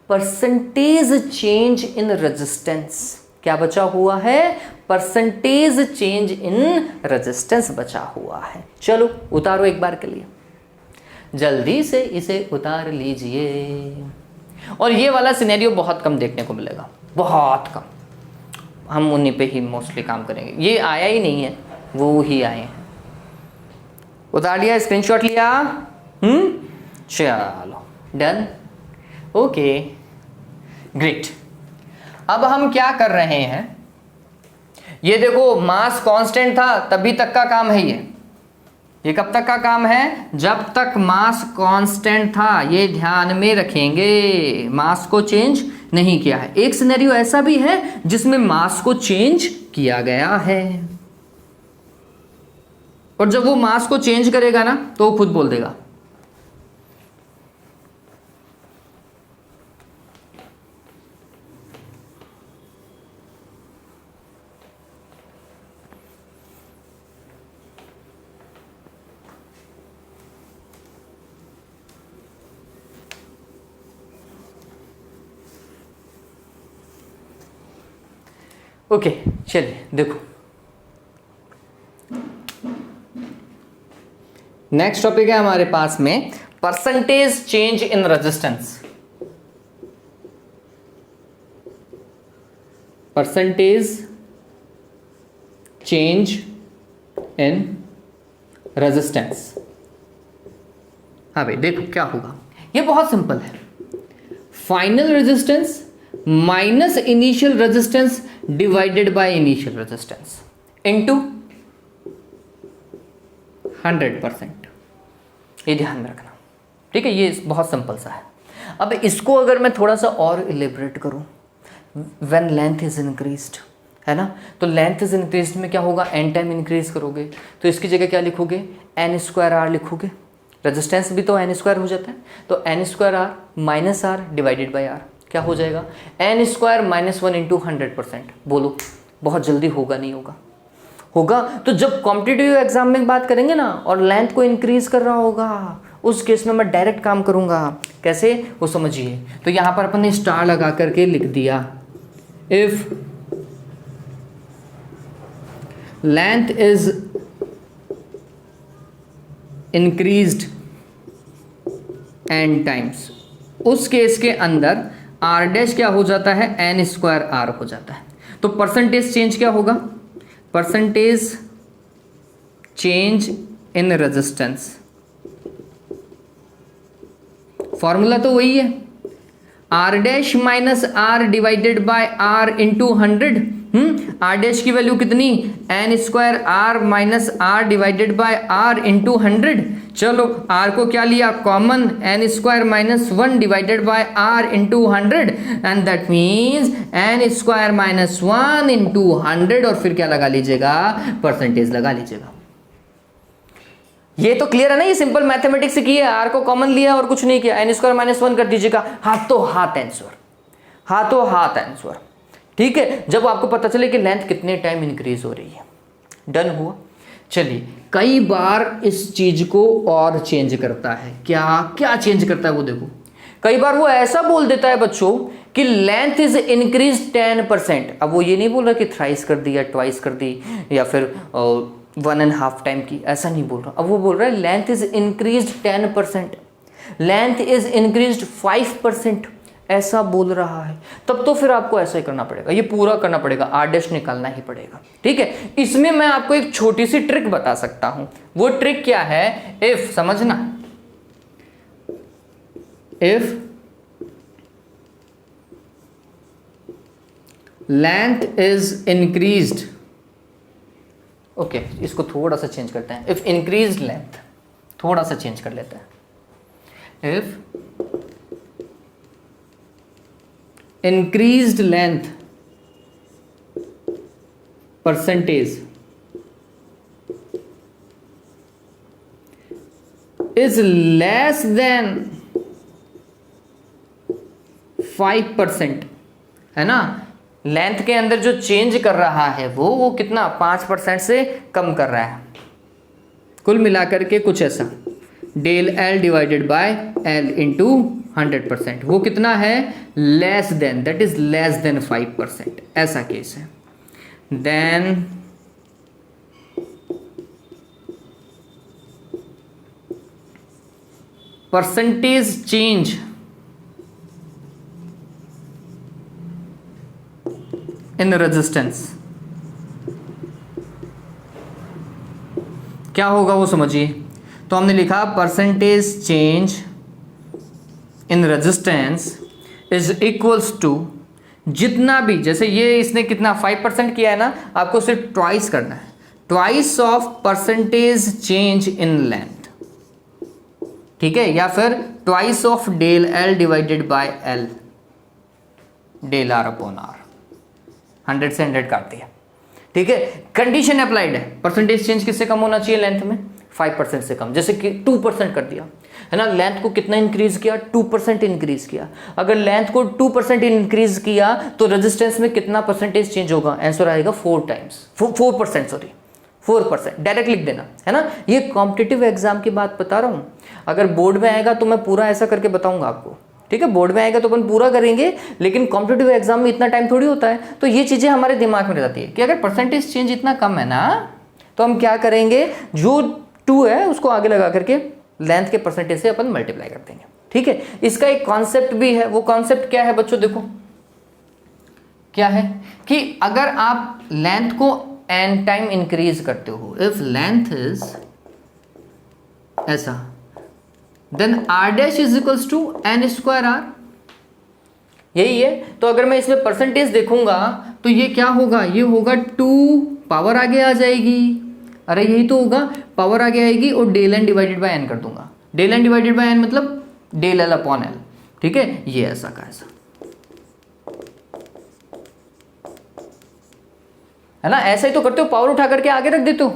परसेंटेज चेंज इन रेजिस्टेंस। क्या बचा हुआ है, परसेंटेज चेंज इन रेजिस्टेंस बचा हुआ है। चलो उतारो एक बार के लिए, जल्दी से इसे उतार लीजिए। और ये वाला सिनेरियो बहुत कम देखने को मिलेगा, बहुत कम, हम उन्हीं पे ही मोस्टली काम करेंगे। ये आया ही नहीं है, वो ही आए हैं। उतार लिया, स्क्रीनशॉट लिया, चलो डन, ओके ग्रेट। अब हम क्या कर रहे हैं, ये देखो मास कांस्टेंट था तभी तक का काम है ये कब तक का काम है, जब तक मास कांस्टेंट था। ये ध्यान में रखेंगे, मास को चेंज नहीं किया है। एक सिनेरियो ऐसा भी है जिसमें मास को चेंज किया गया है, और जब वो मास को चेंज करेगा ना तो वो खुद बोल देगा। ओके चलिए देखो, नेक्स्ट टॉपिक है हमारे पास में percentage change in resistance. Percentage change in resistance. हाँ भाई देखो क्या होगा, ये बहुत सिंपल है। Final resistance minus initial resistance divided by initial resistance into 100%। ये ध्यान रखना, ठीक है, ये बहुत सिंपल सा है। अब इसको अगर मैं थोड़ा सा और इलेबरेट करूं, व्हेन लेंथ इज इंक्रीज्ड, है ना, तो लेंथ इज इंक्रीज्ड में क्या होगा, एन टाइम इंक्रीज करोगे तो इसकी जगह क्या लिखोगे, n² r लिखोगे। रेजिस्टेंस भी तो n² हो जाता है, तो n² r minus r divided by r क्या हो जाएगा, n² - 1 इंटू 100%। बोलो बहुत जल्दी होगा नहीं होगा, होगा। तो जब कॉम्पिटिटिव एग्जाम में बात करेंगे ना और लेंथ को इंक्रीज कर रहा होगा, उस केस में मैं डायरेक्ट काम करूंगा। कैसे, वो समझिए। तो यहां पर अपन ने स्टार लगा करके लिख दिया, if length is increased n times, उस केस के अंदर r डैश क्या हो जाता है, n² r हो जाता है। तो परसेंटेज चेंज क्या होगा, percentage change in resistance, formula तो वही है, r dash minus r divided bye r into 100। r dash की वैल्यू कितनी, n² r minus r divided bye r into 100। चलो r को क्या लिया common, n² - 1 divided by r into 100 and that means n² - 1 into 100 और फिर क्या लगा लीजिएगा, परसेंटेज लगा लीजिएगा। ये तो क्लियर है ना, ये सिंपल मैथमेटिक्स की है। r को कॉमन लिया और कुछ नहीं किया, n² - 1 कर दीजिएगा, हाथों हाथ आंसर, हाथों हाथ आंसर। ठीक है, जब आपको पता चले कि लेंथ कितने टाइम इंक्रीज हो रही है, डन हुआ। चलिए, कई बार इस चीज को और चेंज करता है, क्या क्या चेंज करता है वो देखो। कई बार वो ऐसा बोल देता है बच्चों कि लेंथ इज इंक्रीज 10%। अब वो ये नहीं बोल रहा कि थ्राइस कर दी या ट्वाइस कर दी या फिर 1.5 टाइम की, ऐसा नहीं बोल रहा। अब वो बोल रहा है length is increase 10%, length is increase 5%, ऐसा बोल रहा है। तब तो फिर आपको ऐसा ही करना पड़ेगा, ये पूरा करना पड़ेगा, r डैश निकालना ही पड़ेगा। ठीक है, इसमें मैं आपको एक छोटी सी ट्रिक बता सकता हूं। वो ट्रिक क्या है, इफ, समझना, if length is increased, okay, इसको थोड़ा सा चेंज करते हैं, इफ इंक्रीज्ड लेंथ, थोड़ा सा चेंज कर लेते हैं, if increased length percentage is less than 5%, है ना, लेंथ के अंदर जो चेंज कर रहा है वो कितना 5% से कम कर रहा है। कुल मिलाकर के कुछ ऐसा, del L divided by L into 100%, वो कितना है, less than, that is less than 5%, ऐसा केस है। Then percentage change in resistance, क्या होगा वो समझिए। तो हमने लिखा percentage change in resistance is equals to, जितना भी, जैसे ये इसने कितना 5% किया है ना, आपको सिर्फ ट्वाइस करना है, twice of percentage change in length, ठीक है, या फिर twice of del L divided by L, del R upon R, 100 से 100 काट दिया। ठीक है, कंडीशन अप्लाइड है, परसेंटेज चेंज किससे कम होना चाहिए लेंथ में, 5% से कम। जैसे कि 2% कर दिया है ना, लेंथ को कितना इंक्रीज किया, 2% इंक्रीज किया। अगर लेंथ को 2% इंक्रीज किया तो रेजिस्टेंस में कितना परसेंटेज चेंज होगा, आंसर आएगा 4%, सॉरी 4%, डायरेक्ट लिख देना, है ना। ये कॉम्पिटिटिव एग्जाम की बात बता रहा हूँ, अगर बोर्ड में आएगा तो मैं पूरा ऐसा करके बताऊंगा आपको। ठीक है, बोर्ड में आएगा तो अपन पूरा करेंगे, लेकिन कॉम्पिटिटिव एग्जाम में इतना टाइम थोड़ी होता है। तो ये चीज़ें हमारे दिमाग में रहती है कि अगर परसेंटेज चेंज इतना कम है ना, तो हम क्या करेंगे, जो 2 है उसको आगे लगा करके लेंथ के परसेंटेज से अपन मल्टीप्लाई कर देंगे। ठीक है, इसका एक कॉन्सेप्ट भी है। वो कॉन्सेप्ट क्या है बच्चों, देखो क्या है कि अगर आप लेंथ को n टाइम इंक्रीज करते हो, इफ लेंथ इज ऐसा, then r dash is equals to n square r, यही है। तो अगर मैं इसमें परसेंटेज देखूंगा तो ये क्या होगा, ये होगा 2 पावर आगे आ जाएगी, अरे यही तो होगा, पावर आगे आएगी और del n divided by n कर दूंगा। Del n divided by n मतलब डेल l अपॉन l। ठीक है, ये ऐसा का ऐसा है ना, ऐसा ही तो करते हो, पावर उठा करके आगे रख देते हो।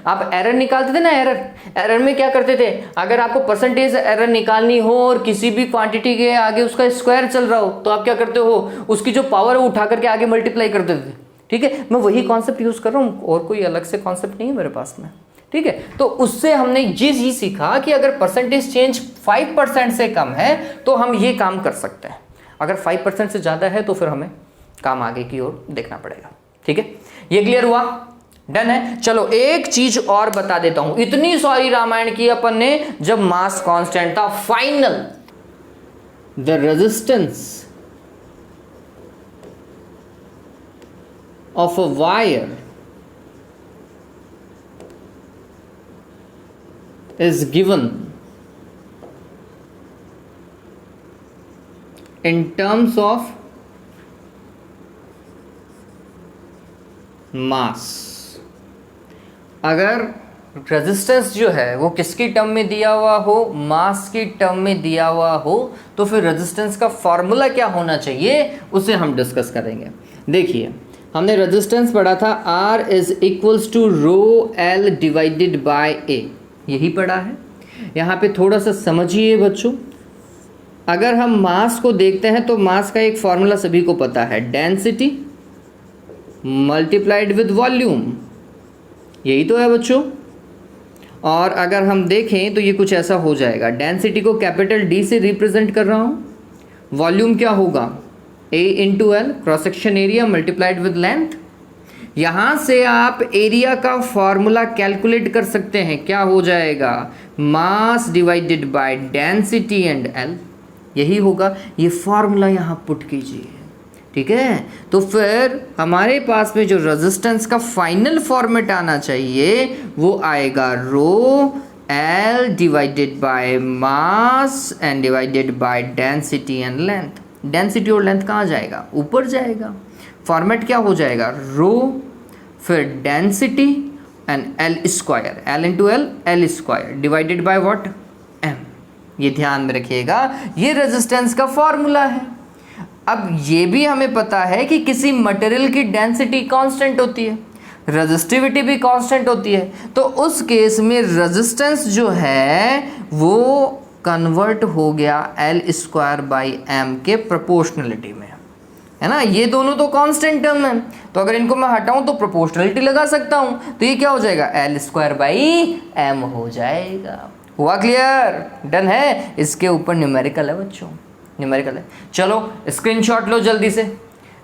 आप एरर निकालते थे ना, एरर में क्या करते थे, अगर आपको परसेंटेज एरर निकालनी हो और किसी भी क्वांटिटी के आगे उसका स्क्वायर चल रहा हो, तो आप क्या करते हो, उसकी जो पावर है उठा करके आगे मल्टीप्लाई कर देते थे। ठीक है, मैं वही कॉन्सेप्ट यूज कर रहा हूँ, और कोई अलग से कॉन्सेप्ट नहीं है मेरे पास में। ठीक है, तो उससे हमने ये चीज सीखा कि अगर परसेंटेज चेंज 5% से कम है तो हम ये काम कर सकते हैं, अगर 5% से ज्यादा है तो फिर हमें काम आगे की ओर देखना पड़ेगा। ठीक है, ये क्लियर हुआ, डन है। चलो एक चीज और बता देता हूं, इतनी सारी रामायण की अपन ने, जब मास कांस्टेंट था, final the resistance of a wire is given in terms of mass। अगर रेजिस्टेंस जो है वो किसकी टर्म में दिया हुआ हो, मास की टर्म में दिया हुआ हो, तो फिर रेजिस्टेंस का फॉर्मूला क्या होना चाहिए उसे हम डिस्कस करेंगे। देखिए हमने रेजिस्टेंस पढ़ा था R is equals to rho L divided by A, यही पढ़ा है। यहाँ पे थोड़ा सा समझिए बच्चों, अगर हम मास को देखते हैं तो मास का एक फॉर्मूला सभी को पता है, डेंसिटी मल्टीप्लाइड विद वॉल्यूम, यही तो है बच्चों। और अगर हम देखें तो ये कुछ ऐसा हो जाएगा, डेंसिटी को कैपिटल D से रिप्रेजेंट कर रहा हूँ, वॉल्यूम क्या होगा, A into L, cross section area multiplied with length. यहाँ से आप एरिया का फॉर्मूला कैलकुलेट कर सकते हैं, क्या हो जाएगा, mass divided by density and L, यही होगा। ये फॉर्मूला यहाँ पुट कीजिए। ठीक है, तो फिर हमारे पास में जो रेजिस्टेंस का फाइनल फॉर्मेट आना चाहिए वो आएगा रो L divided by mass and divided by density and length. Density और लेंथ कहाँ जाएगा, ऊपर जाएगा। फॉर्मेट क्या हो जाएगा, रो फिर density and L square, L into L, L square divided by what, M. ये ध्यान में रखिएगा, ये रेजिस्टेंस का फॉर्मूला है। अब ये भी हमें पता है कि किसी मटेरियल की डेंसिटी कांस्टेंट होती है, रेजिस्टिविटी भी कांस्टेंट होती है, तो उस केस में रेजिस्टेंस जो है वो कन्वर्ट हो गया एल स्क्वायर बाई एम के प्रोपोर्शनलिटी में, है ना। ये दोनों तो कांस्टेंट टर्म है, तो अगर इनको मैं हटाऊं तो प्रोपोर्शनलिटी लगा सकता हूं, तो ये क्या हो जाएगा, एल स्क्वायर बाई एम हो जाएगा। हुआ क्लियर, डन है। इसके ऊपर न्यूमेरिकल है बच्चों, न्यूमेरिकल है। चलो स्क्रीनशॉट लो, जल्दी से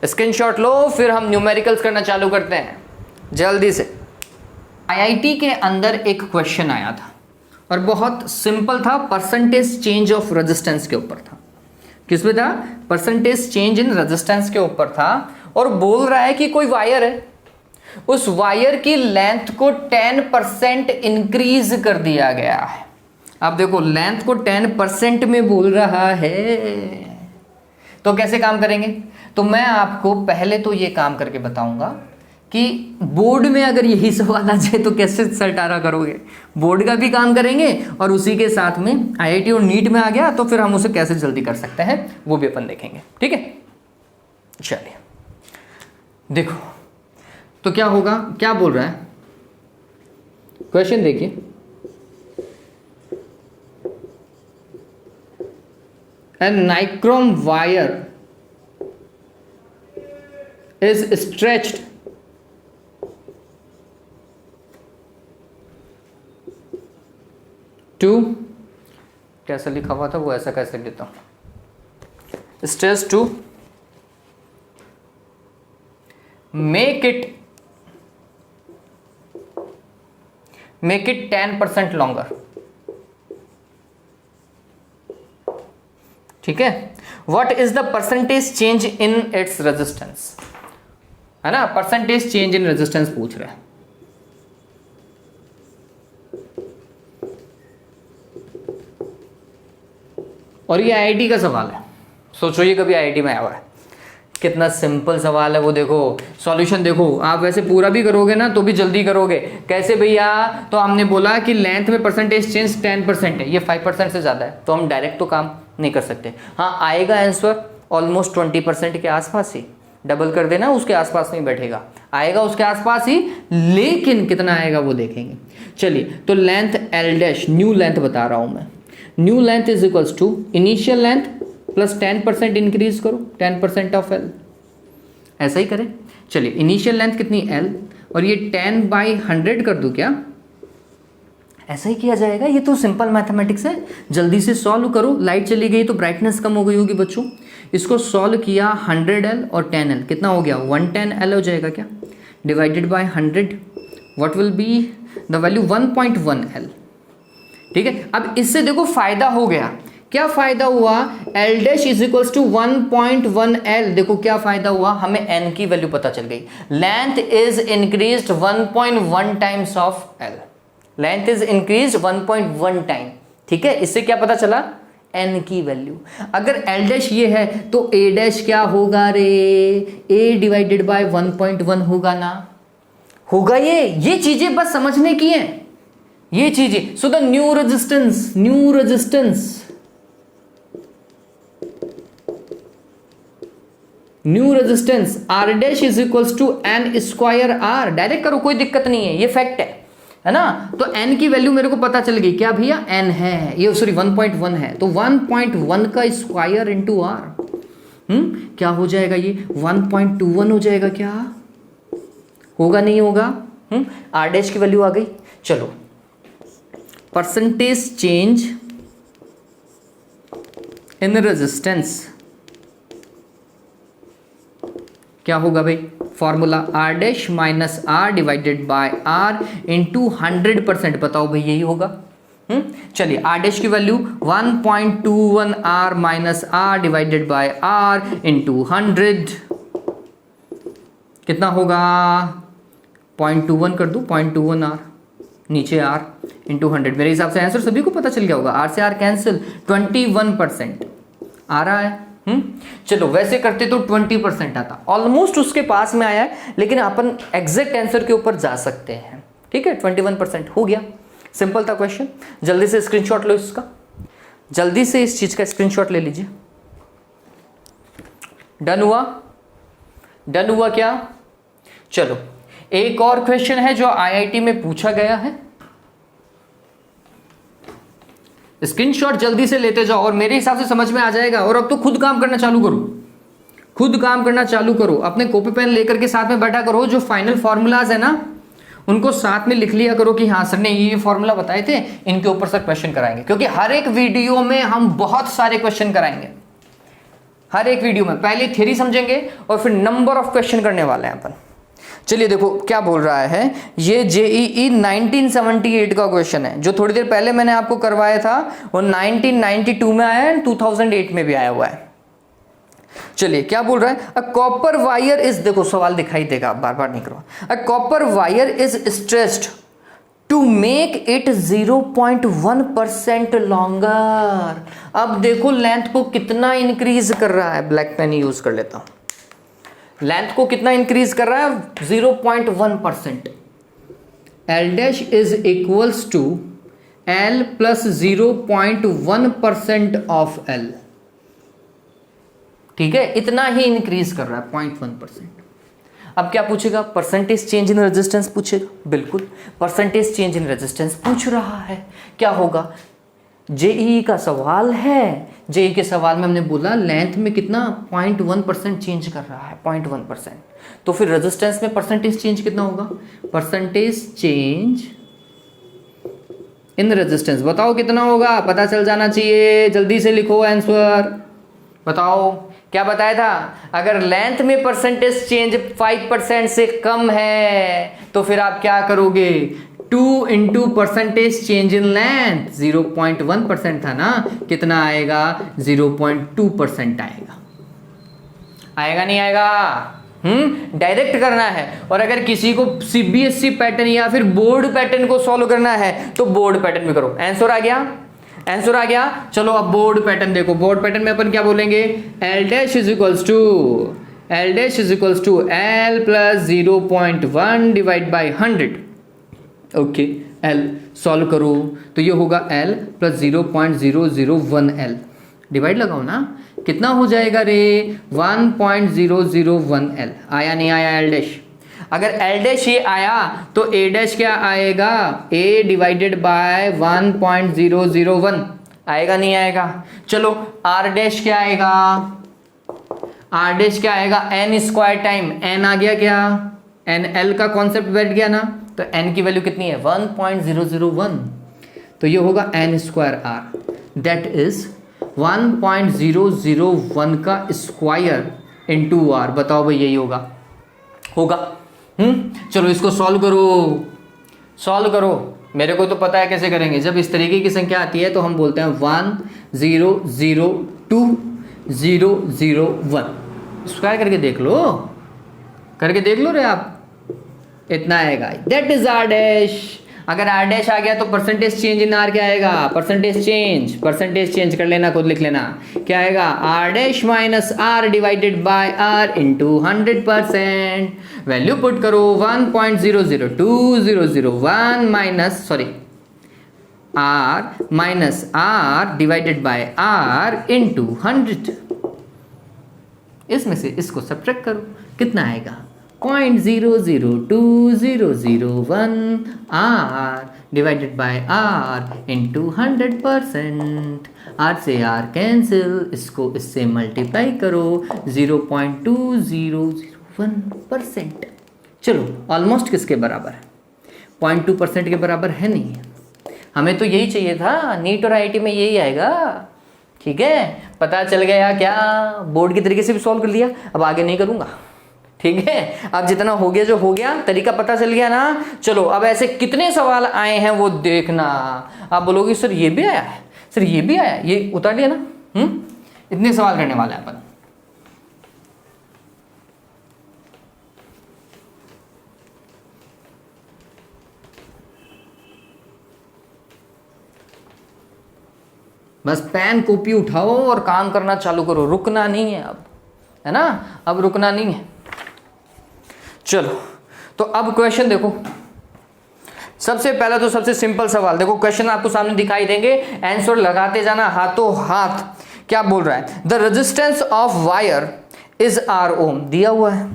स्क्रीनशॉट लो, फिर हम न्यूमेरिकल्स करना चालू करते हैं जल्दी से। आईआईटी के अंदर एक क्वेश्चन आया था और बहुत सिंपल था, परसेंटेज चेंज ऑफ रेजिस्टेंस के ऊपर था। किस पे था, परसेंटेज चेंज इन रेजिस्टेंस के ऊपर था, और बोल रहा है कि कोई वायर है, उस वायर की लेंथ को 10% इंक्रीज कर दिया गया है। अब देखो लेंथ को 10% में बोल रहा है, तो कैसे काम करेंगे, तो मैं आपको पहले तो ये काम करके बताऊंगा कि बोर्ड में अगर यही सवाल आ जाए तो कैसे सलटारा करोगे। बोर्ड का भी काम करेंगे और उसी के साथ में आईआईटी और नीट में आ गया तो फिर हम उसे कैसे जल्दी कर सकते हैं वो भी अपन देखेंगे। ठीक है, चलिए देखो तो क्या होगा, क्या बोल रहा है क्वेश्चन देखिए। A nichrome wire is stretched to, कैसा लिखा हुआ था वो ऐसा कैसे लेता हूँ, stress to make it 10% longer. ठीक है, what is the percentage change in its resistance, है ना, परसेंटेज चेंज इन रेजिस्टेंस पूछ रहे हैं. और ये आईआईटी का सवाल है, सोचो ये कभी आईआईटी में आया हुआ है. कितना सिंपल सवाल है वो, देखो सॉल्यूशन देखो. आप वैसे पूरा भी करोगे ना तो भी जल्दी करोगे. कैसे भैया, तो हमने बोला कि लेंथ में परसेंटेज चेंज 10% है, ये 5% से ज़्यादा है, तो हम डायरेक्ट तो काम नहीं कर सकते. हाँ आएगा आंसर ऑलमोस्ट 20% के आसपास ही, डबल कर देना उसके आसपास में बैठेगा, आएगा उसके आसपास ही, लेकिन कितना आएगा वो देखेंगे. चलिए, तो length L dash, new length बता रहा हूँ मैं. New length is equals to initial length plus 10% increase करो, 10% ऑफ एल. ऐसा ही करें. चलिए, इनिशियल लेंथ कितनी एल, और ये 10/100 कर दूं क्या? ऐसा ही किया जाएगा. ये तो सिंपल मैथमेटिक्स है, जल्दी से सॉल्व करो. लाइट चली गई तो ब्राइटनेस कम हो गई होगी बच्चों. इसको सॉल्व किया 100L और 10L, कितना हो गया? 110L हो जाएगा क्या, divided by 100, what will be the value? 1.1L. ठीक है, अब इससे देखो फायदा हो गया. क्या फायदा हुआ? L dash is equals to 1.1L. देखो क्या फायदा हुआ, हमें n की वैल्यू पता चल गई. Length is increased 1.1 times of L. Length is increased 1.1 time. ठीक है, इससे क्या पता चला? n की वैल्यू. अगर L डैश ये है तो A डैश क्या होगा रे? A डिवाइडेड बाय 1.1 होगा ना, होगा. ये चीजें बस समझने की हैं, ये चीजें. So the new resistance R dash is equals to n square R. Direct करो, कोई दिक्कत नहीं है, ये फैक्ट है ना. तो n की वैल्यू मेरे को पता चल गई. क्या भैया? n है, ये सॉरी 1.1 है, तो 1.1 का स्क्वायर इंटू R. क्या हो जाएगा ये? 1.21 हो जाएगा. क्या होगा? नहीं होगा. R डैश की वैल्यू आ गई. चलो, परसेंटेज चेंज इन रेजिस्टेंस क्या होगा भाई? Formula R dash minus R divided bye R into 100%. बताओ भाई, यही होगा. चलिए, R डैश की value 1.21 R minus R divided bye R into 100 कितना होगा? 0.21 कर दूं, 0.21 R नीचे R इंटू 100. मेरे हिसाब से आंसर सभी को पता चल गया होगा. R से R कैंसिल, 21% आ रहा है. चलो, वैसे करते तो 20% आता, ऑलमोस्ट उसके पास में आया है, लेकिन अपन एग्जैक्ट आंसर के ऊपर जा सकते हैं. ठीक है, 21% हो गया. सिंपल था क्वेश्चन. जल्दी से स्क्रीनशॉट लो इसका, जल्दी से इस चीज का स्क्रीनशॉट ले लीजिए. डन हुआ? डन हुआ क्या? चलो, एक और क्वेश्चन है जो आईआईटी में पूछा गया है. स्क्रीनशॉट जल्दी से लेते जाओ और मेरे हिसाब से समझ में आ जाएगा. और अब तो खुद काम करना चालू करो, खुद काम करना चालू करो. अपने कॉपी पेन लेकर के साथ में बैठा करो. जो फाइनल फॉर्मूलाज है ना, उनको साथ में लिख लिया करो कि हाँ सर ने ये फॉर्मूला बताए थे, इनके ऊपर सर क्वेश्चन कराएंगे. क्योंकि हर एक वीडियो में हम बहुत सारे क्वेश्चन कराएंगे. हर एक वीडियो में पहले थ्योरी समझेंगे और फिर नंबर ऑफ क्वेश्चन करने वाले हैं अपन. चलिए देखो क्या बोल रहा है. ये जेईई 1978 का क्वेश्चन है, जो थोड़ी देर पहले मैंने आपको करवाया था वो 1992 में आया है, 2008 में भी आया हुआ है. चलिए क्या बोल रहा है. अ कॉपर वायर इज, देखो सवाल दिखाई देगा, बार बार नहीं करो. A copper wire is stressed to make it 0.1% longer. अब देखो लेंथ को कितना इंक्रीज कर रहा है. ब्लैक पेन यूज कर लेता हूं. लेंथ को कितना इंक्रीज कर रहा है? 0.1%. L dash is equals to L plus 0.1% of L. ठीक है, इतना ही इंक्रीज कर रहा है, 0.1%. अब क्या पूछेगा? परसेंटेज चेंज इन रेजिस्टेंस पूछेगा. बिल्कुल, परसेंटेज चेंज इन रेजिस्टेंस पूछ रहा है. क्या होगा? जेईई का सवाल है. जेईई के सवाल में हमने बोला लेंथ में कितना 0.1% चेंज कर रहा है, 0.1%. तो फिर रेजिस्टेंस में परसेंटेज चेंज कितना होगा? परसेंटेज चेंज इन रेजिस्टेंस बताओ कितना होगा, पता चल जाना चाहिए. जल्दी से लिखो आंसर. बताओ क्या बताया था, अगर लेंथ में परसेंटेज चेंज 5% से कम है तो फिर आप क्या करोगे, 2 into percentage change in length, 0.1% था ना, कितना आएगा 0.2% आएगा। आएगा नहीं आएगा? डायरेक्ट करना है। और अगर किसी को सीबीएसई पैटर्न या फिर बोर्ड पैटर्न को सॉल्व करना है तो बोर्ड पैटर्न में करो। आंसर आ गया, आंसर आ गया। चलो अब बोर्ड पैटर्न देखो। बोर्ड पैटर्न में अपन क्या बोलेंगे, L dash is equals to L plus 0.1 divide by 100। Okay, L solve करो तो ये होगा एल प्लस 0.001 एल, डिवाइड लगाओ ना, कितना हो जाएगा रे, 1.001 एल। आया नहीं आया एल डैश? अगर एल डैश ये आया तो ए डैश क्या आएगा, ए डिवाइडेड बाय 1.001 आएगा नहीं आएगा? चलो आर डैश क्या आएगा, आर डैश क्या आएगा, एन स्क्वायर टाइम एन आ गया क्या, एन एल का कॉन्सेप्ट बैठ गया ना, तो एन की वैल्यू कितनी है 1.001, तो ये होगा N square R, that is 1.001 का स्क्वायर इंटू आर। बताओ भाई यही होगा, होगा? चलो इसको सॉल्व करो, सॉल्व करो। मेरे को तो पता है कैसे करेंगे। जब इस तरीके की संख्या आती है तो हम बोलते हैं 1.002.001, स्क्वायर करके देख लो, करके देख लो रे आप, इतना आएगा, दैट इज आर डैश। अगर आर डैश आ गया तो परसेंटेज चेंज इन आर क्या आएगा, परसेंटेज चेंज कर लेना, खुद लिख लेना, क्या आएगा, R dash minus R divided by R into 100%। Value put करो 1.002001 minus R minus R divided by R into 100। इसमें से इसको सब्ट्रैक्ट करो, कितना आएगा 0.002001 R divided by R into 100%। R से आर कैंसिल, इसको इससे मल्टीप्लाई करो, 0.2001%। चलो ऑलमोस्ट किसके बराबर है, 0.2% के बराबर है नहीं। हमें तो यही चाहिए था, नीट और आईआईटी में यही आएगा। ठीक है, पता चल गया क्या, बोर्ड के तरीके से भी सॉल्व कर लिया, अब आगे नहीं करूँगा। ठीक है, अब जितना हो गया जो हो गया, तरीका पता चल गया ना। चलो अब ऐसे कितने सवाल आए हैं वो देखना। आप बोलोगे सर ये भी आया है, सर ये भी आया, ये उतार लिया ना। इतने सवाल करने वाला है अपन। बस पेन कॉपी उठाओ और काम करना चालू करो, रुकना नहीं है अब, है ना, अब रुकना नहीं है। चलो तो अब क्वेश्चन देखो। सबसे पहला तो सबसे सिंपल सवाल देखो, क्वेश्चन आपको सामने दिखाई देंगे, आंसर लगाते जाना हाथों हाथ। क्या बोल रहा है, the resistance of wire is R ohm, दिया हुआ है।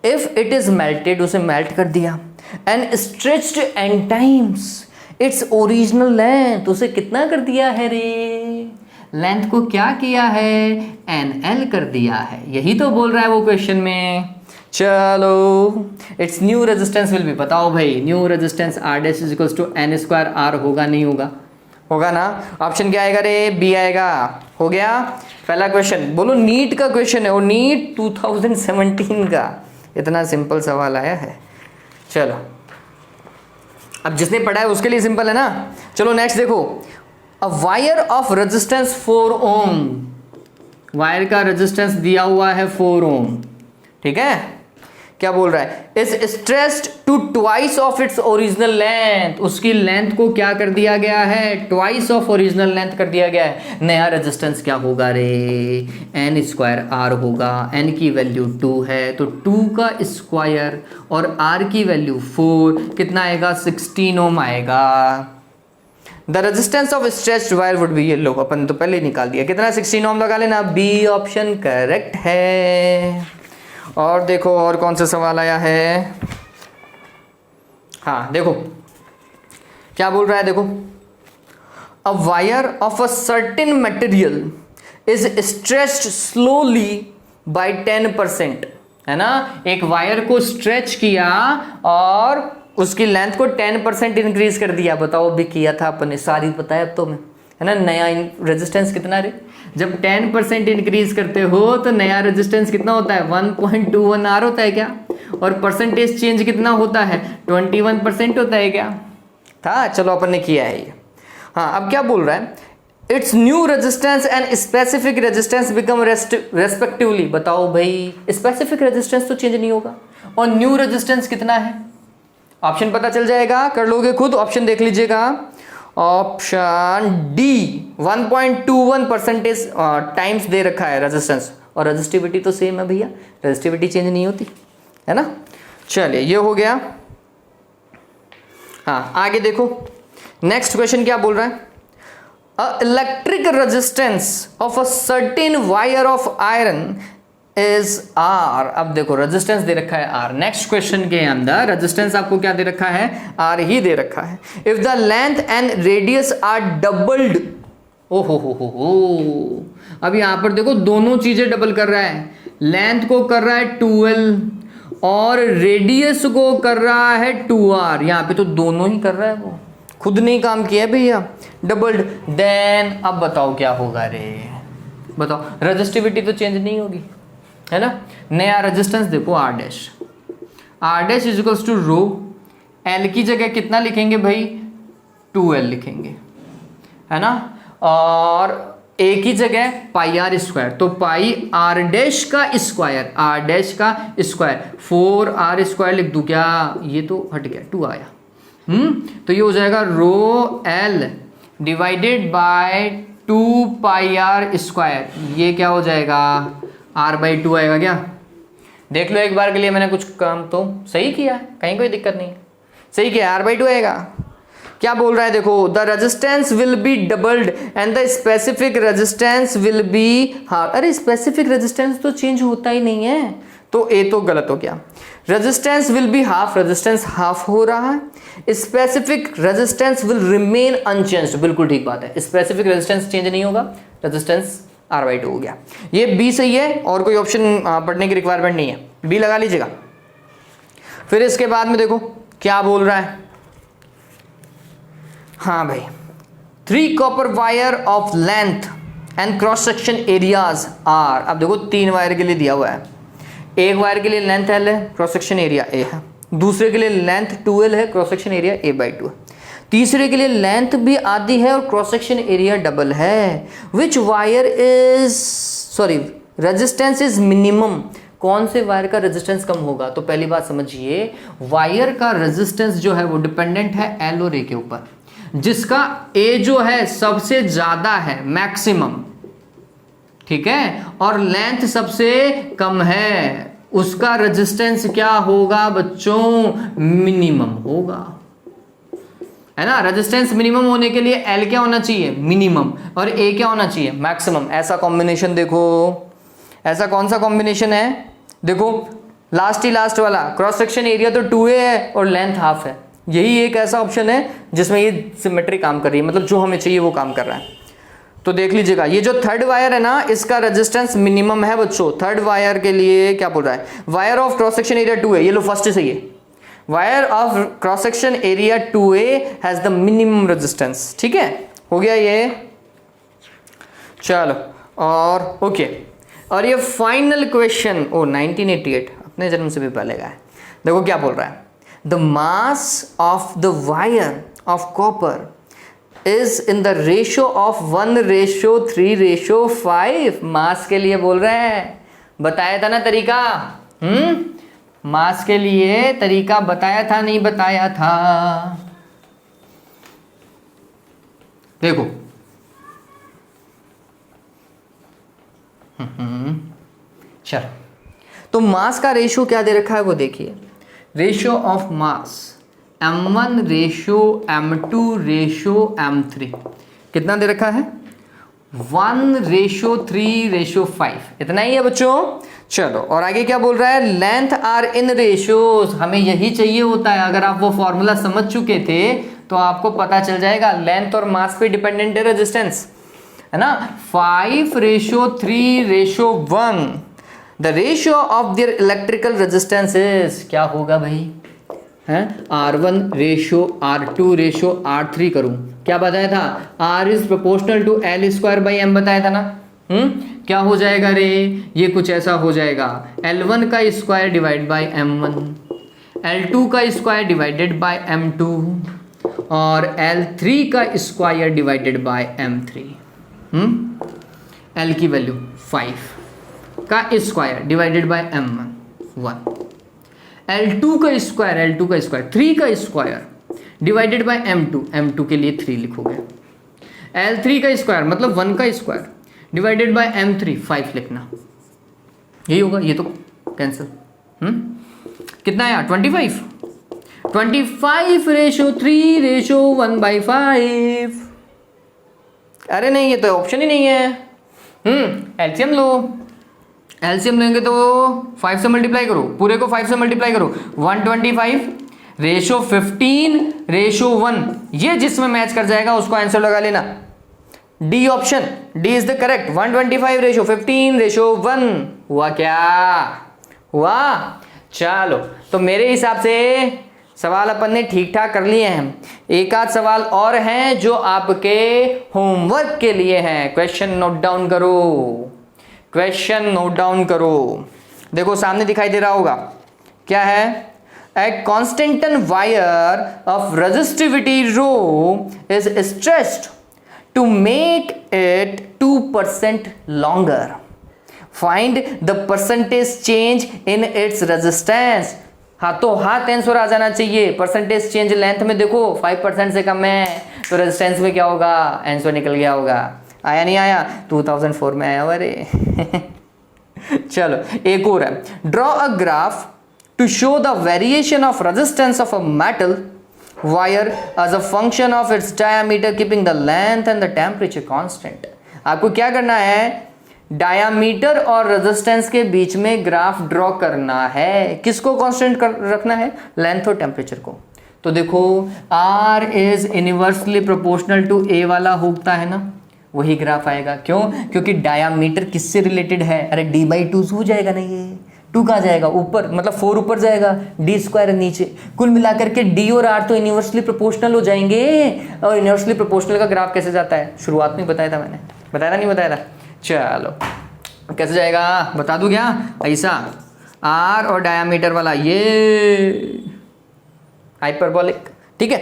इफ इट इज मेल्टेड, उसे मेल्ट कर दिया, and stretched N times its original length, उसे कितना कर दिया है रे, लेंथ को क्या किया है, एन एल कर दिया है। यही तो बोल रहा है वो क्वेश्चन में। चलो it's new resistance will be, बताओ भाई new resistance R dash is equals to N square R होगा नहीं होगा, होगा ना। ऑप्शन क्या आएगा रे, बी आएगा। हो गया पहला क्वेश्चन। बोलो नीट का क्वेश्चन है, और नीट 2017 का इतना सिंपल सवाल आया है। चलो अब जिसने पढ़ा है उसके लिए सिंपल है ना। चलो नेक्स्ट देखो, a wire of resistance 4 ohm, wire का रेजिस्टेंस दिया हुआ है 4 ओम। ठीक है, क्या बोल रहा है, is stressed to twice of its original length, उसकी लेंथ को क्या कर दिया गया है, ट्वाइस ऑफ ओरिजिनल लेंथ कर दिया गया है। नया रेजिस्टेंस क्या होगा रे, एन स्क्वायर आर होगा। एन की वैल्यू 2 है तो 2 का स्क्वायर, और आर की वैल्यू 4, कितना आएगा 16 ओम आएगा। The resistance of stretched wire would be, ये लो अपन तो पहले ही निकाल दिया, कितना 16 ओम लगा लेना, बी ऑप्शन करेक्ट है। और देखो और कौन सा सवाल आया है, हाँ देखो क्या बोल रहा है, देखो a wire of a certain material is stretched slowly by 10%, है ना। एक वायर को स्ट्रेच किया और उसकी लेंथ को 10% इंक्रीज कर दिया। बताओ भी किया था अपन ने, सारी पता है अब तो मैं, है ना। नया रेजिस्टेंस कितना रे, जब 10% इंक्रीज करते हो तो नया रेजिस्टेंस कितना होता है 1.21 आर होता है क्या, और परसेंटेज चेंज कितना होता है 21% होता है क्या था। चलो अपन ने किया है ये। हाँ अब क्या बोल रहा है, it's new resistance and specific resistance become respectively. बताओ भाई, स्पेसिफिक रेजिस्टेंस तो चेंज नहीं होगा और न्यू रेजिस्टेंस कितना है, ऑप्शन पता चल जाएगा, कर लोगे खुद, ऑप्शन देख लीजिएगा। ऑप्शन डी 1.21% टाइम्स दे रखा है रेजिस्टेंस, और रेजिस्टिविटी तो सेम है भैया, रेजिस्टिविटी चेंज नहीं होती है ना। चलिए ये हो गया। हाँ आगे देखो, नेक्स्ट क्वेश्चन क्या बोल रहा है, electric resistance of a certain wire of iron is R. अब देखो रेजिस्टेंस दे रखा है आर, नेक्स्ट क्वेश्चन के अंदर रेजिस्टेंस आपको क्या दे रखा है, आर ही दे रखा है। If the length and radius are doubled, ओ हो, अब यहां पर देखो दोनों चीजें डबल कर रहा है, लेंथ को कर रहा है 12 और रेडियस को कर रहा है 2r, यहां पे तो दोनों ही कर रहा है, वो खुद नहीं काम किया है भैया, डबल्ड। देन अब बताओ क्या होगा रे, बताओ, रेजिस्टिविटी तो चेंज नहीं होगी है ना। नया रेजिस्टेंस देखो R dash is equals to rho, L की जगह कितना लिखेंगे भाई 2l लिखेंगे है ना, और ए की जगह पाई आर स्क्वायर, तो पाई आर डैश का स्क्वायर, आर डैश का स्क्वायर 4r स्क्वायर लिख दूं क्या, ये तो हट गया 2 आया, तो ये हो जाएगा rho L divided by 2 pi R square, ये क्या हो जाएगा r/2 आएगा क्या। देख लो एक बार के लिए, मैंने कुछ काम तो सही किया है, कहीं कोई दिक्कत नहीं है, सही किया, r/2 आएगा। क्या बोल रहा है देखो, the resistance will B doubled and the specific resistance will be half. अरे स्पेसिफिक रेजिस्टेंस तो चेंज होता ही नहीं है, तो ए तो गलत हो गया। Resistance will be half, resistance half हो रहा है। Specific resistance will remain unchanged, बिल्कुल ठीक बात है, स्पेसिफिक रेजिस्टेंस चेंज नहीं होगा, रेजिस्टेंस r/2 हो गया। ये बी सही है, और कोई ऑप्शन पढ़ने की रिक्वायरमेंट नहीं है, बी लगा लीजिएगा। फिर इसके बाद में देखो क्या बोल रहा है, हाँ भाई, 3 copper wire of length and cross section areas are. अब देखो 3 वायर के लिए दिया हुआ है, एक वायर के लिए लेंथ l है, क्रॉस सेक्शन एरिया a है, दूसरे के लिए लेंथ 2l है, क्रॉस सेक्शन एरिया a/2 है, तीसरे के लिए लेंथ भी आधी है और क्रॉस सेक्शन एरिया डबल है। Which wire is resistance is minimum, कौन से वायर का रेजिस्टेंस कम होगा। तो पहली बात समझिए, वायर का रेजिस्टेंस जो है वो डिपेंडेंट है एल और ए के ऊपर, जिसका ए जो है सबसे ज्यादा है मैक्सिमम, ठीक है, और लेंथ सबसे कम है, उसका रेजिस्टेंस क्या होगा बच्चों, मिनिमम होगा, है ना। रेजिस्टेंस मिनिमम होने के लिए एल क्या होना चाहिए, मिनिमम, और ए क्या होना चाहिए, मैक्सिमम। ऐसा कॉम्बिनेशन देखो, ऐसा कौन सा कॉम्बिनेशन है, देखो लास्ट ही लास्ट वाला, क्रॉस सेक्शन एरिया तो 2a है और लेंथ हाफ है, यही एक ऐसा ऑप्शन है जिसमें ये सिमेट्री काम कर रही है, मतलब जो हमें चाहिए वो काम कर रहा है। तो देख लीजिएगा, ये जो थर्ड वायर है ना, इसका रेजिस्टेंस मिनिमम है बच्चों, थर्ड वायर के लिए क्या बोल रहा है, wire of cross section area 2a, ये लो फर्स्ट सही है, wire of cross section area 2a has the minimum resistance, ठीक है, हो गया ये। चलो और ओके, और ये फाइनल क्वेश्चन 1988 अपने जन्म से भी पहले का है। देखो क्या बोल रहा है, the mass of the wire of copper is in the ratio of 1:3:5। मास के लिए बोल रहे हैं, बताया था ना तरीका, मास के लिए तरीका बताया था नहीं बताया था, देखो चलो, तो मास का रेशियो क्या दे रखा है वो देखिए, रेशियो ऑफ मास m1:m2:m3 कितना दे रखा है, 1:3:5, इतना ही है बच्चों। चलो और आगे क्या बोल रहा है, लेंथ आर इन रेशियोज, हमें यही चाहिए होता है, अगर आप वो फॉर्मूला समझ चुके थे तो आपको पता चल जाएगा, लेंथ और मास पे डिपेंडेंट है रेजिस्टेंस, है ना। 5:3:1, the ratio of their electrical resistance is, क्या होगा भाई, है R1 ratio R2 ratio R3 करूं, क्या बताया था, R is proportional to L square by M बताया था ना। क्या हो जाएगा रे, ये कुछ ऐसा हो जाएगा, L1 का square divide by M1, L2 का स्क्वायर डिवाइडेड बाय M2 और L3 का square divided bye M3। L की वैल्यू 5 का square divided bye M1 1, L2 का स्क्वायर 3 का स्क्वायर डिवाइडेड बाय M2 के लिए 3 लिखोगे, L3 का स्क्वायर मतलब 1 का स्क्वायर डिवाइडेड बाय M3 5 लिखना, यही होगा, ये तो कैंसिल। कितना आया 25 रेशो 3 रेशो 1/5। अरे नहीं, ये तो ऑप्शन ही नहीं है। एलसीएम लो, एलसीएम लेंगे तो 5 से मल्टीप्लाई करो, पूरे को 5 से मल्टीप्लाई करो, 125 रेशो 15 रेशो 1, ये जिसमें मैच कर जाएगा उसको आंसर लगा लेना। D option, D is the correct. 125 ratio 15 ratio 1 हुआ, क्या हुआ। चलो, तो मेरे हिसाब से सवाल अपन ने ठीक ठाक कर लिए हैं। एक आध सवाल और हैं जो आपके होमवर्क के लिए हैं। क्वेश्चन नोट डाउन करो, क्वेश्चन नोट डाउन करो। देखो सामने दिखाई दे रहा होगा, क्या है, a constantan wire of resistivity rho is stretched to make it 2% longer, find the percentage change in its resistance. हाथों हाथ आंसर आ जाना चाहिए। परसेंटेज चेंज लेंथ में देखो 5% से कम है, तो रेजिस्टेंस में क्या होगा, आंसर निकल गया होगा। आया नहीं आया, 2004 में आया। अरे चलो एक और है, draw a graph to show the variation of resistance of a metal wire as a function of its diameter keeping the length and the temperature constant. आपको क्या करना है, डायामीटर और रेजिस्टेंस के बीच में ग्राफ ड्रॉ करना है। किसको कांस्टेंट रखना है, लेंथ और टेम्परेचर को। तो देखो R is inversely proportional to A वाला होता है ना, वही ग्राफ आएगा। क्यों, क्योंकि डायामीटर किससे रिलेटेड है, अरे D/2 हो जाएगा ना, ये 2 कहाँ जाएगा, ऊपर, मतलब 4 ऊपर जाएगा, D स्क्वायर नीचे। कुल मिलाकर के D और R तो इनवर्सली प्रोपोर्शनल हो जाएंगे। और इनवर्सली प्रोपोर्शनल का ग्राफ कैसे जाता है, शुरुआत में बताया था मैंने, बताया था नहीं बताया था। चलो कैसे जाएगा बता दूं क्या, ऐसा R और डायामीटर वाला ये हाइपरबोलिक, ठीक है,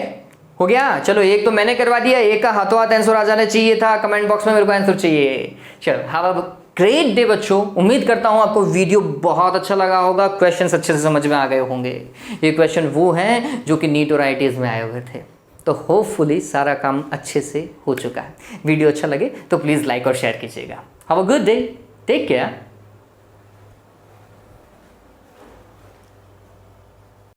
हो गया। चलो एक तो मैंने करवा दिया, एक का हाथों हाथ आंसर आ जाना चाहिए था। कमेंट बॉक्स में मेरे को आंसर चाहिए। चलो हैव अ ग्रेट डे बच्चों। उम्मीद करता हूँ आपको वीडियो बहुत अच्छा लगा होगा, क्वेश्चंस अच्छे से समझ में आ गए होंगे। ये क्वेश्चन वो हैं जो कि नीट और IITs में आए हुए थे। तो होपफुली सारा काम अच्छे से हो चुका है। वीडियो अच्छा लगे तो प्लीज़ लाइक और शेयर कीजिएगा। Have a good day, take care.